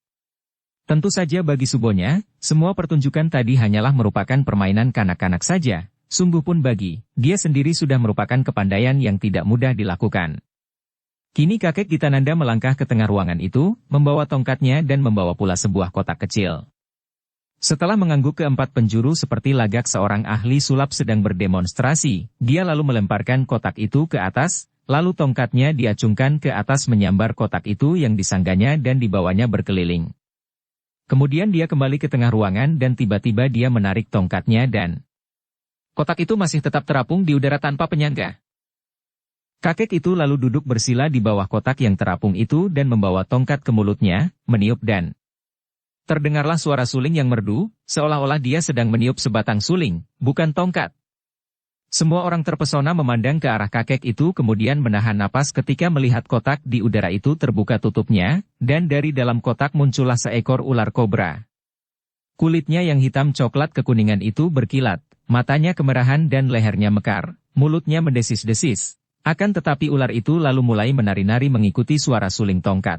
Tentu saja bagi Subonya, semua pertunjukan tadi hanyalah merupakan permainan kanak-kanak saja, sungguh pun bagi, dia sendiri sudah merupakan kepandaian yang tidak mudah dilakukan. Kini kakek Gitananda melangkah ke tengah ruangan itu, membawa tongkatnya dan membawa pula sebuah kotak kecil. Setelah mengangguk ke empat penjuru seperti lagak seorang ahli sulap sedang berdemonstrasi, dia lalu melemparkan kotak itu ke atas, lalu tongkatnya diacungkan ke atas menyambar kotak itu yang disangganya dan dibawanya berkeliling. Kemudian dia kembali ke tengah ruangan dan tiba-tiba dia menarik tongkatnya dan kotak itu masih tetap terapung di udara tanpa penyangga. Kakek itu lalu duduk bersila di bawah kotak yang terapung itu dan membawa tongkat ke mulutnya, meniup dan terdengarlah suara suling yang merdu, seolah-olah dia sedang meniup sebatang suling, bukan tongkat. Semua orang terpesona memandang ke arah kakek itu kemudian menahan napas ketika melihat kotak di udara itu terbuka tutupnya, dan dari dalam kotak muncullah seekor ular kobra. Kulitnya yang hitam coklat kekuningan itu berkilat, matanya kemerahan dan lehernya mekar, mulutnya mendesis-desis. Akan tetapi ular itu lalu mulai menari-nari mengikuti suara suling tongkat.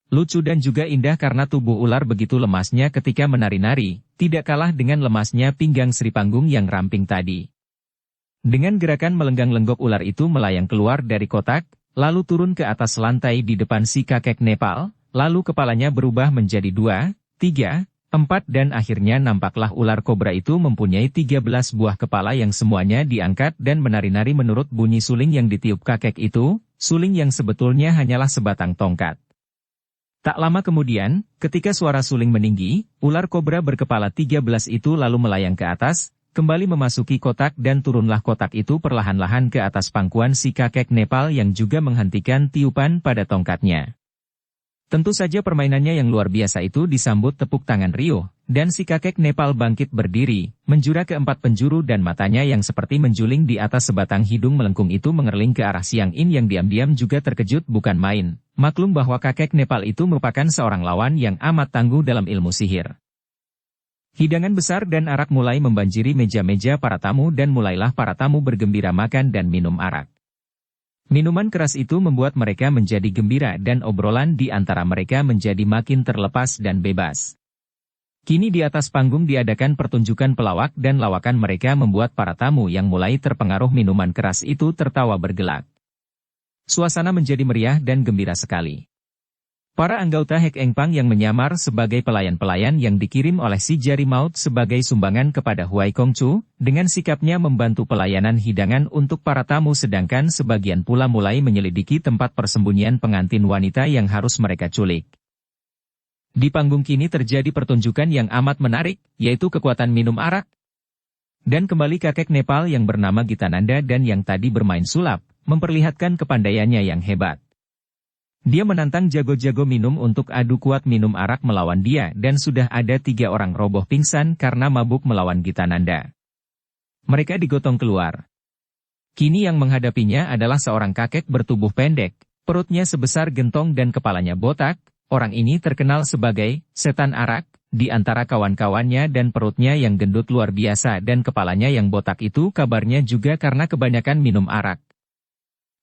Lucu dan juga indah karena tubuh ular begitu lemasnya ketika menari-nari, tidak kalah dengan lemasnya pinggang Sri Panggung yang ramping tadi. Dengan gerakan melenggang-lenggok ular itu melayang keluar dari kotak, lalu turun ke atas lantai di depan si kakek Nepal, lalu kepalanya berubah menjadi 2, 3, 4 dan akhirnya nampaklah ular kobra itu mempunyai 13 buah kepala yang semuanya diangkat dan menari-nari menurut bunyi suling yang ditiup kakek itu, suling yang sebetulnya hanyalah sebatang tongkat. Tak lama kemudian, ketika suara suling meninggi, ular kobra berkepala 13 itu lalu melayang ke atas, kembali memasuki kotak dan turunlah kotak itu perlahan-lahan ke atas pangkuan si kakek Nepal yang juga menghentikan tiupan pada tongkatnya. Tentu saja permainannya yang luar biasa itu disambut tepuk tangan riuh, dan si kakek Nepal bangkit berdiri, menjura ke empat penjuru dan matanya yang seperti menjuling di atas sebatang hidung melengkung itu mengerling ke arah Siang In yang diam-diam juga terkejut bukan main. Maklum bahwa kakek Nepal itu merupakan seorang lawan yang amat tangguh dalam ilmu sihir. Hidangan besar dan arak mulai membanjiri meja-meja para tamu dan mulailah para tamu bergembira makan dan minum arak. Minuman keras itu membuat mereka menjadi gembira dan obrolan di antara mereka menjadi makin terlepas dan bebas. Kini di atas panggung diadakan pertunjukan pelawak dan lawakan mereka membuat para tamu yang mulai terpengaruh minuman keras itu tertawa bergelak. Suasana menjadi meriah dan gembira sekali. Para anggota Hek Engpang yang menyamar sebagai pelayan-pelayan yang dikirim oleh si Jari Maut sebagai sumbangan kepada Huai Kongcu, dengan sikapnya membantu pelayanan hidangan untuk para tamu sedangkan sebagian pula mulai menyelidiki tempat persembunyian pengantin wanita yang harus mereka culik. Di panggung kini terjadi pertunjukan yang amat menarik, yaitu kekuatan minum arak. Dan kembali kakek Nepal yang bernama Gitananda dan yang tadi bermain sulap, memperlihatkan kepandaiannya yang hebat. Dia menantang jago-jago minum untuk adu kuat minum arak melawan dia dan sudah ada 3 orang roboh pingsan karena mabuk melawan Gitananda. Mereka digotong keluar. Kini yang menghadapinya adalah seorang kakek bertubuh pendek, perutnya sebesar gentong dan kepalanya botak. Orang ini terkenal sebagai setan arak, di antara kawan-kawannya dan perutnya yang gendut luar biasa dan kepalanya yang botak itu kabarnya juga karena kebanyakan minum arak.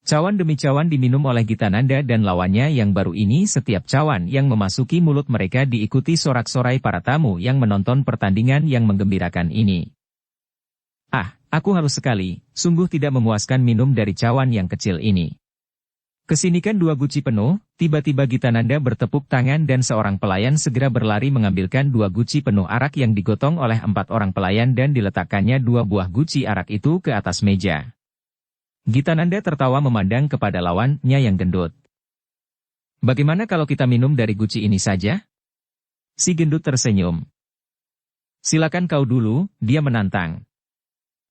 Cawan demi cawan diminum oleh Gitananda dan lawannya yang baru ini. Setiap cawan yang memasuki mulut mereka diikuti sorak-sorai para tamu yang menonton pertandingan yang menggembirakan ini. Ah, aku haus sekali, sungguh tidak memuaskan minum dari cawan yang kecil ini. Kesinikan 2 guci penuh, tiba-tiba Gitananda bertepuk tangan dan seorang pelayan segera berlari mengambilkan 2 guci penuh arak yang digotong oleh 4 orang pelayan dan diletakkannya 2 buah guci arak itu ke atas meja. Gitananda tertawa memandang kepada lawannya yang gendut. Bagaimana kalau kita minum dari guci ini saja? Si gendut tersenyum. Silakan kau dulu, dia menantang.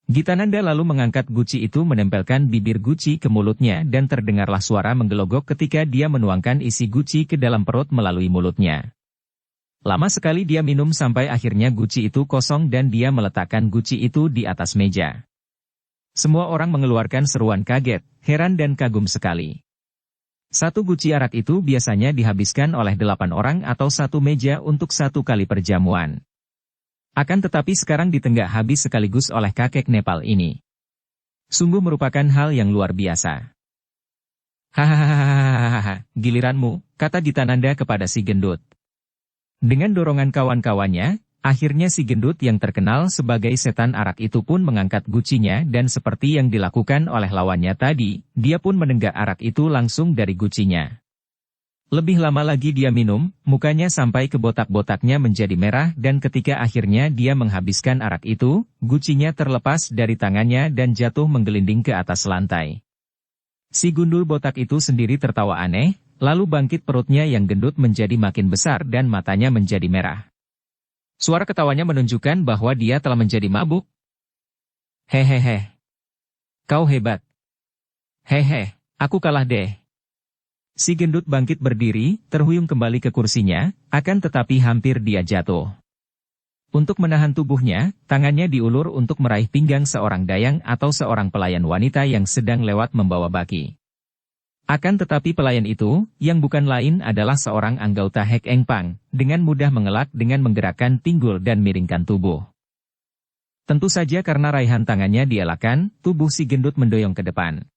Gitananda lalu mengangkat guci itu menempelkan bibir guci ke mulutnya dan terdengarlah suara menggelogok ketika dia menuangkan isi guci ke dalam perut melalui mulutnya. Lama sekali dia minum sampai akhirnya guci itu kosong dan dia meletakkan guci itu di atas meja. Semua orang mengeluarkan seruan kaget, heran dan kagum sekali. 1 guci arak itu biasanya dihabiskan oleh 8 orang atau 1 meja untuk 1 kali perjamuan. Akan tetapi sekarang ditenggak habis sekaligus oleh kakek Nepal ini. Sungguh merupakan hal yang luar biasa. Hahaha, giliranmu, kata Gitananda kepada si gendut. Dengan dorongan kawan-kawannya, akhirnya si gendut yang terkenal sebagai setan arak itu pun mengangkat gucinya dan seperti yang dilakukan oleh lawannya tadi, dia pun menenggak arak itu langsung dari gucinya. Lebih lama lagi dia minum, mukanya sampai ke botak-botaknya menjadi merah dan ketika akhirnya dia menghabiskan arak itu, gucinya terlepas dari tangannya dan jatuh menggelinding ke atas lantai. Si gundul botak itu sendiri tertawa aneh, lalu bangkit perutnya yang gendut menjadi makin besar dan matanya menjadi merah. Suara ketawanya menunjukkan bahwa dia telah menjadi mabuk. Hehehe. Kau hebat. Hehe, aku kalah deh. Si gendut bangkit berdiri, terhuyung kembali ke kursinya, akan tetapi hampir dia jatuh. Untuk menahan tubuhnya, tangannya diulur untuk meraih pinggang seorang dayang atau seorang pelayan wanita yang sedang lewat membawa baki. Akan tetapi pelayan itu, yang bukan lain adalah seorang anggota Hek Eng Pang, dengan mudah mengelak dengan menggerakkan pinggul dan miringkan tubuh. Tentu saja karena raihan tangannya dielakkan, tubuh si gendut mendoyong ke depan.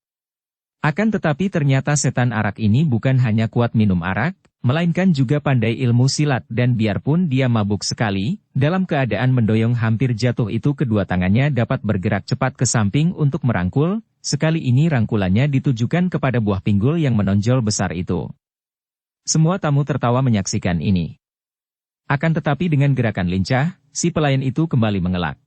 Akan tetapi ternyata setan arak ini bukan hanya kuat minum arak, melainkan juga pandai ilmu silat dan biarpun dia mabuk sekali, dalam keadaan mendoyong hampir jatuh itu kedua tangannya dapat bergerak cepat ke samping untuk merangkul. Sekali ini rangkulannya ditujukan kepada buah pinggul yang menonjol besar itu. Semua tamu tertawa menyaksikan ini. Akan tetapi dengan gerakan lincah, si pelayan itu kembali mengelak.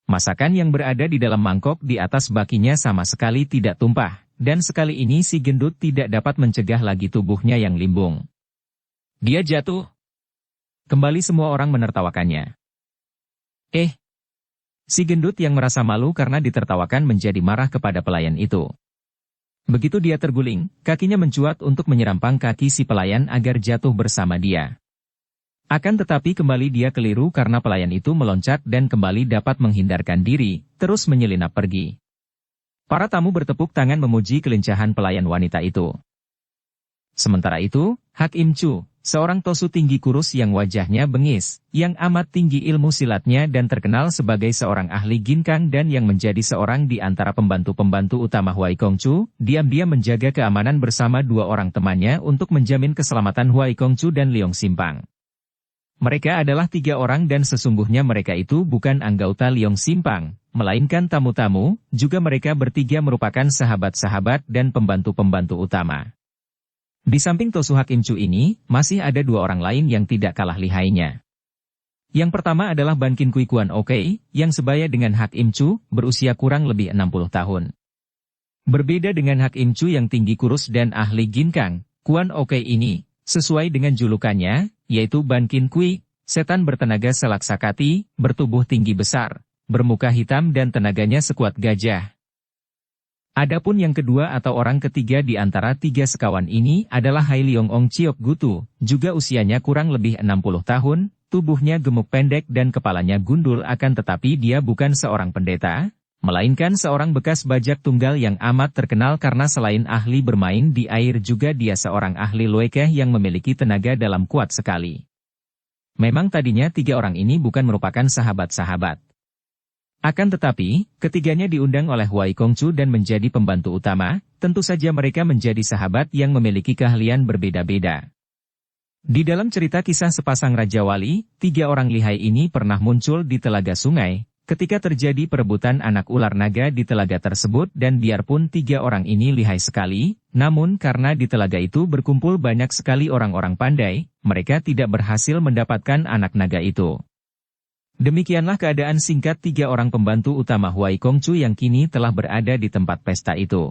Masakan yang berada di dalam mangkok di atas bakinya sama sekali tidak tumpah, dan sekali ini si gendut tidak dapat mencegah lagi tubuhnya yang limbung. Dia jatuh. Kembali semua orang menertawakannya. Si gendut yang merasa malu karena ditertawakan menjadi marah kepada pelayan itu. Begitu dia terguling, kakinya mencuat untuk menyerampang kaki si pelayan agar jatuh bersama dia. Akan tetapi kembali dia keliru karena pelayan itu meloncat dan kembali dapat menghindarkan diri, terus menyelinap pergi. Para tamu bertepuk tangan memuji kelincahan pelayan wanita itu. Sementara itu, Hak Im Chu, seorang tosu tinggi kurus yang wajahnya bengis, yang amat tinggi ilmu silatnya dan terkenal sebagai seorang ahli ginkang dan yang menjadi seorang di antara pembantu-pembantu utama Huai Kongcu, diam-diam menjaga keamanan bersama 2 orang temannya untuk menjamin keselamatan Huai Kongcu dan Liong Simpang. Mereka adalah 3 orang dan sesungguhnya mereka itu bukan anggota Liong Simpang, melainkan tamu-tamu, juga mereka bertiga merupakan sahabat-sahabat dan pembantu-pembantu utama. Di samping Tosu Hak Im Chu ini, masih ada 2 orang lain yang tidak kalah lihainya. Yang pertama adalah Ban Kin Kui Kuan Okey, yang sebaya dengan Hak Im Chu, berusia kurang lebih 60 tahun. Berbeda dengan Hak Im Chu yang tinggi kurus dan ahli ginkang, Kuan Okey ini, sesuai dengan julukannya, yaitu Ban Kin Kui, setan bertenaga selaksakati, bertubuh tinggi besar, bermuka hitam dan tenaganya sekuat gajah. Adapun yang kedua atau orang ketiga di antara 3 sekawan ini adalah Hai Liong Ong Chiok Gutu, juga usianya kurang lebih 60 tahun, tubuhnya gemuk pendek dan kepalanya gundul akan tetapi dia bukan seorang pendeta, melainkan seorang bekas bajak tunggal yang amat terkenal karena selain ahli bermain di air juga dia seorang ahli luekeh yang memiliki tenaga dalam kuat sekali. Memang tadinya tiga orang ini bukan merupakan sahabat-sahabat. Akan tetapi, ketiganya diundang oleh Huai Kongcu dan menjadi pembantu utama, tentu saja mereka menjadi sahabat yang memiliki keahlian berbeda-beda. Di dalam cerita kisah sepasang Raja Wali, tiga orang lihai ini pernah muncul di telaga sungai, ketika terjadi perebutan anak ular naga di telaga tersebut dan biarpun tiga orang ini lihai sekali, namun karena di telaga itu berkumpul banyak sekali orang-orang pandai, mereka tidak berhasil mendapatkan anak naga itu. Demikianlah keadaan singkat tiga orang pembantu utama Huai Kongcu yang kini telah berada di tempat pesta itu.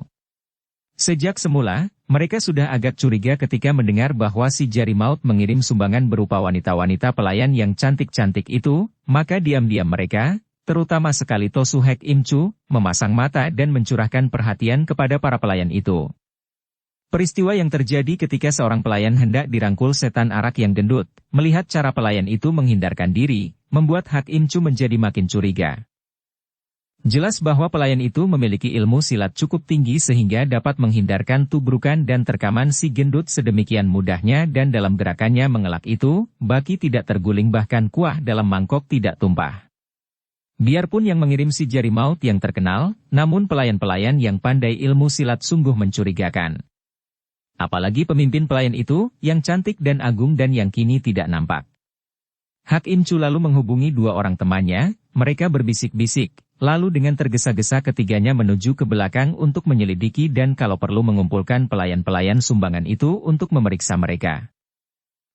Sejak semula, mereka sudah agak curiga ketika mendengar bahwa si Jari Maut mengirim sumbangan berupa wanita-wanita pelayan yang cantik-cantik itu, maka diam-diam mereka, terutama sekali Tosu Hek Im Chu, memasang mata dan mencurahkan perhatian kepada para pelayan itu. Peristiwa yang terjadi ketika seorang pelayan hendak dirangkul setan arak yang gendut, melihat cara pelayan itu menghindarkan diri, membuat Hak Im Chu menjadi makin curiga. Jelas bahwa pelayan itu memiliki ilmu silat cukup tinggi sehingga dapat menghindarkan tubrukan dan terkaman si gendut sedemikian mudahnya dan dalam gerakannya mengelak itu, baki tidak terguling bahkan kuah dalam mangkok tidak tumpah. Biarpun yang mengirim si Jari Maut yang terkenal, namun pelayan-pelayan yang pandai ilmu silat sungguh mencurigakan. Apalagi pemimpin pelayan itu, yang cantik dan agung dan yang kini tidak nampak. Hak Im Chu lalu menghubungi dua orang temannya, mereka berbisik-bisik, lalu dengan tergesa-gesa ketiganya menuju ke belakang untuk menyelidiki dan kalau perlu mengumpulkan pelayan-pelayan sumbangan itu untuk memeriksa mereka.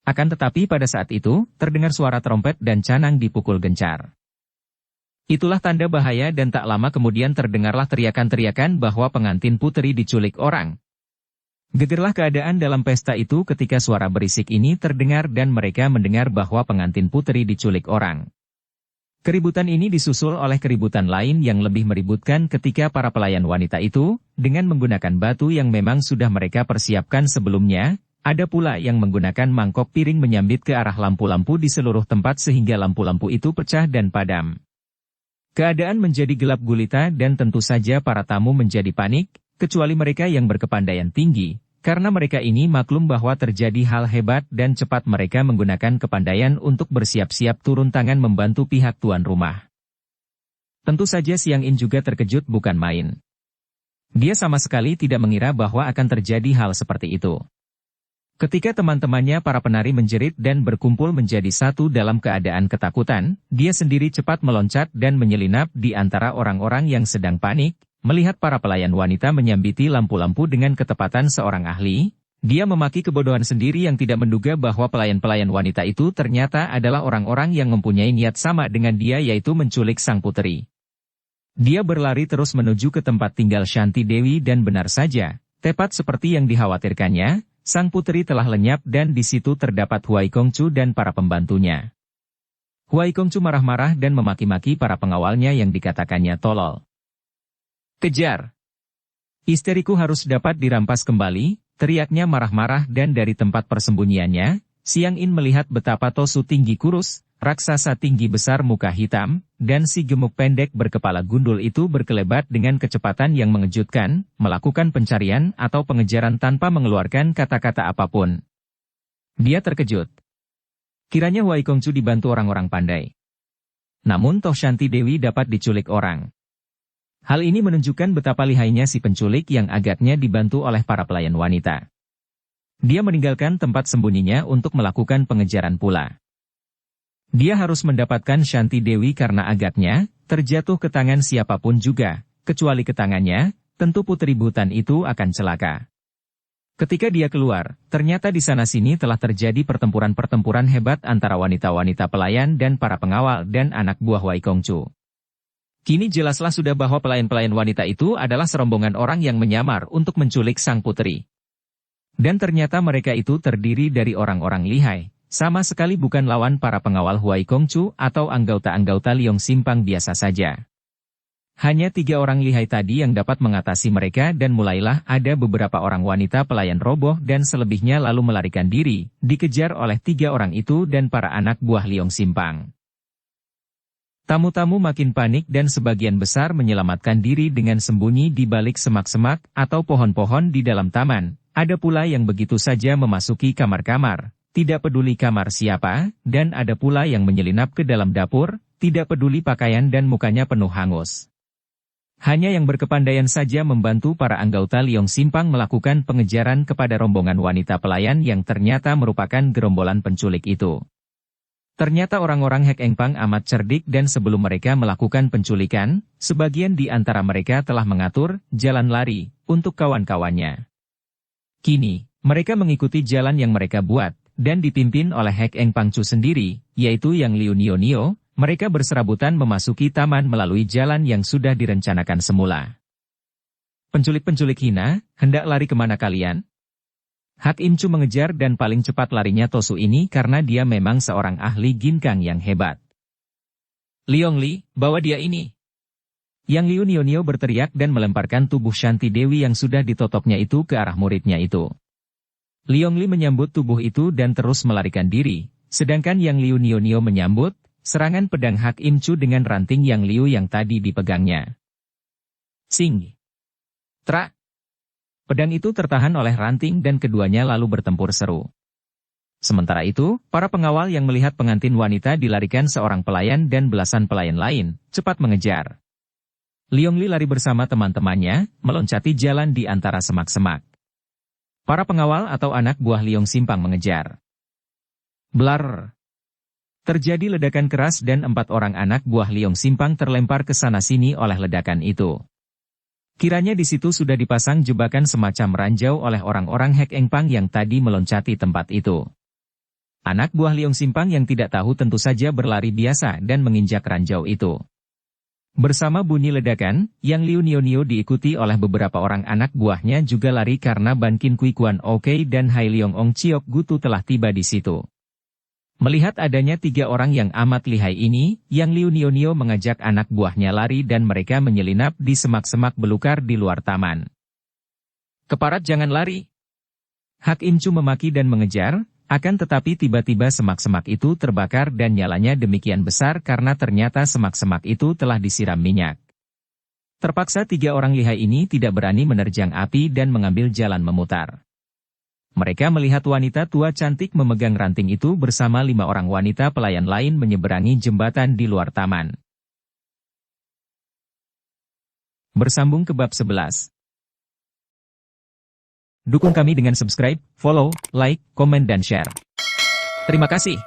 Akan tetapi pada saat itu, terdengar suara trompet dan canang dipukul gencar. Itulah tanda bahaya dan tak lama kemudian terdengarlah teriakan-teriakan bahwa pengantin putri diculik orang. Gegerlah keadaan dalam pesta itu ketika suara berisik ini terdengar dan mereka mendengar bahwa pengantin putri diculik orang. Keributan ini disusul oleh keributan lain yang lebih meributkan ketika para pelayan wanita itu, dengan menggunakan batu yang memang sudah mereka persiapkan sebelumnya, ada pula yang menggunakan mangkok piring menyambit ke arah lampu-lampu di seluruh tempat sehingga lampu-lampu itu pecah dan padam. Keadaan menjadi gelap gulita dan tentu saja para tamu menjadi panik, kecuali mereka yang berkepandaian tinggi, karena mereka ini maklum bahwa terjadi hal hebat dan cepat mereka menggunakan kepandaian untuk bersiap-siap turun tangan membantu pihak tuan rumah. Tentu saja Siang In juga terkejut bukan main. Dia sama sekali tidak mengira bahwa akan terjadi hal seperti itu. Ketika teman-temannya para penari menjerit dan berkumpul menjadi satu dalam keadaan ketakutan, dia sendiri cepat meloncat dan menyelinap di antara orang-orang yang sedang panik. Melihat para pelayan wanita menyambiti lampu-lampu dengan ketepatan seorang ahli, dia memaki kebodohan sendiri yang tidak menduga bahwa pelayan-pelayan wanita itu ternyata adalah orang-orang yang mempunyai niat sama dengan dia yaitu menculik sang putri. Dia berlari terus menuju ke tempat tinggal Shanti Dewi dan benar saja, tepat seperti yang dikhawatirkannya, sang putri telah lenyap dan di situ terdapat Huai Kongcu dan para pembantunya. Huai Kongcu marah-marah dan memaki-maki para pengawalnya yang dikatakannya tolol. Kejar! Isteriku harus dapat dirampas kembali, teriaknya marah-marah dan dari tempat persembunyiannya, Siang In melihat betapa Tosu tinggi kurus, raksasa tinggi besar muka hitam, dan si gemuk pendek berkepala gundul itu berkelebat dengan kecepatan yang mengejutkan, melakukan pencarian atau pengejaran tanpa mengeluarkan kata-kata apapun. Dia terkejut. Kiranya Huai Kongcu dibantu orang-orang pandai. Namun toh Shanti Dewi dapat diculik orang. Hal ini menunjukkan betapa lihainya si penculik yang agaknya dibantu oleh para pelayan wanita. Dia meninggalkan tempat sembunyinya untuk melakukan pengejaran pula. Dia harus mendapatkan Shanti Dewi karena agaknya terjatuh ke tangan siapapun juga, kecuali ke tangannya, tentu putri Butan itu akan celaka. Ketika dia keluar, ternyata di sana-sini telah terjadi pertempuran-pertempuran hebat antara wanita-wanita pelayan dan para pengawal dan anak buah Huai Kongcu. Kini jelaslah sudah bahwa pelayan-pelayan wanita itu adalah serombongan orang yang menyamar untuk menculik sang putri. Dan ternyata mereka itu terdiri dari orang-orang lihai, sama sekali bukan lawan para pengawal Huai Kongcu atau anggota-anggota Liong Simpang biasa saja. Hanya 3 orang lihai tadi yang dapat mengatasi mereka dan mulailah ada beberapa orang wanita pelayan roboh dan selebihnya lalu melarikan diri, dikejar oleh 3 orang itu dan para anak buah Liong Simpang. Tamu-tamu makin panik dan sebagian besar menyelamatkan diri dengan sembunyi di balik semak-semak atau pohon-pohon di dalam taman. Ada pula yang begitu saja memasuki kamar-kamar, tidak peduli kamar siapa, dan ada pula yang menyelinap ke dalam dapur, tidak peduli pakaian dan mukanya penuh hangus. Hanya yang berkepandaian saja membantu para anggota Liong Simpang melakukan pengejaran kepada rombongan wanita pelayan yang ternyata merupakan gerombolan penculik itu. Ternyata orang-orang Hek Engpang amat cerdik dan sebelum mereka melakukan penculikan, sebagian di antara mereka telah mengatur jalan lari untuk kawan-kawannya. Kini, mereka mengikuti jalan yang mereka buat, dan dipimpin oleh Hek Engpang Chu sendiri, yaitu Yang Liu Nio Nio. Mereka berserabutan memasuki taman melalui jalan yang sudah direncanakan semula. Penculik-penculik hina, hendak lari kemana kalian? Hak Im Chu mengejar dan paling cepat larinya Tosu ini karena dia memang seorang ahli ginkang yang hebat. Liong Li, bawa dia ini. Yang Liu Nio Nio berteriak dan melemparkan tubuh Shanti Dewi yang sudah ditotoknya itu ke arah muridnya itu. Liong Li menyambut tubuh itu dan terus melarikan diri, sedangkan Yang Liu Nio Nio menyambut serangan pedang Hak Im Chu dengan ranting Yang Liu yang tadi dipegangnya. Sing! Tra! Pedang itu tertahan oleh ranting dan keduanya lalu bertempur seru. Sementara itu, para pengawal yang melihat pengantin wanita dilarikan seorang pelayan dan belasan pelayan lain, cepat mengejar. Liong Li lari bersama teman-temannya, meloncati jalan di antara semak-semak. Para pengawal atau anak buah Liong Simpang mengejar. Blar! Terjadi ledakan keras dan 4 orang anak buah Liong Simpang terlempar ke sana-sini oleh ledakan itu. Kiranya di situ sudah dipasang jebakan semacam ranjau oleh orang-orang Hek Engpang yang tadi meloncati tempat itu. Anak buah Liong Simpang yang tidak tahu tentu saja berlari biasa dan menginjak ranjau itu. Bersama bunyi ledakan, Yang Liu Nio Nio diikuti oleh beberapa orang anak buahnya juga lari karena Ban Kin Kui Kuan Oke dan Hai Liong Ong Chiok Gutu telah tiba di situ. Melihat adanya 3 orang yang amat lihai ini, Yang Liu Nio Nio mengajak anak buahnya lari dan mereka menyelinap di semak-semak belukar di luar taman. Keparat jangan lari! Hak Im Chu memaki dan mengejar, akan tetapi tiba-tiba semak-semak itu terbakar dan nyalanya demikian besar karena ternyata semak-semak itu telah disiram minyak. Terpaksa 3 orang lihai ini tidak berani menerjang api dan mengambil jalan memutar. Mereka melihat wanita tua cantik memegang ranting itu bersama 5 orang wanita pelayan lain menyeberangi jembatan di luar taman. Bersambung ke bab 11. Dukung kami dengan subscribe, follow, like, komen dan share. Terima kasih.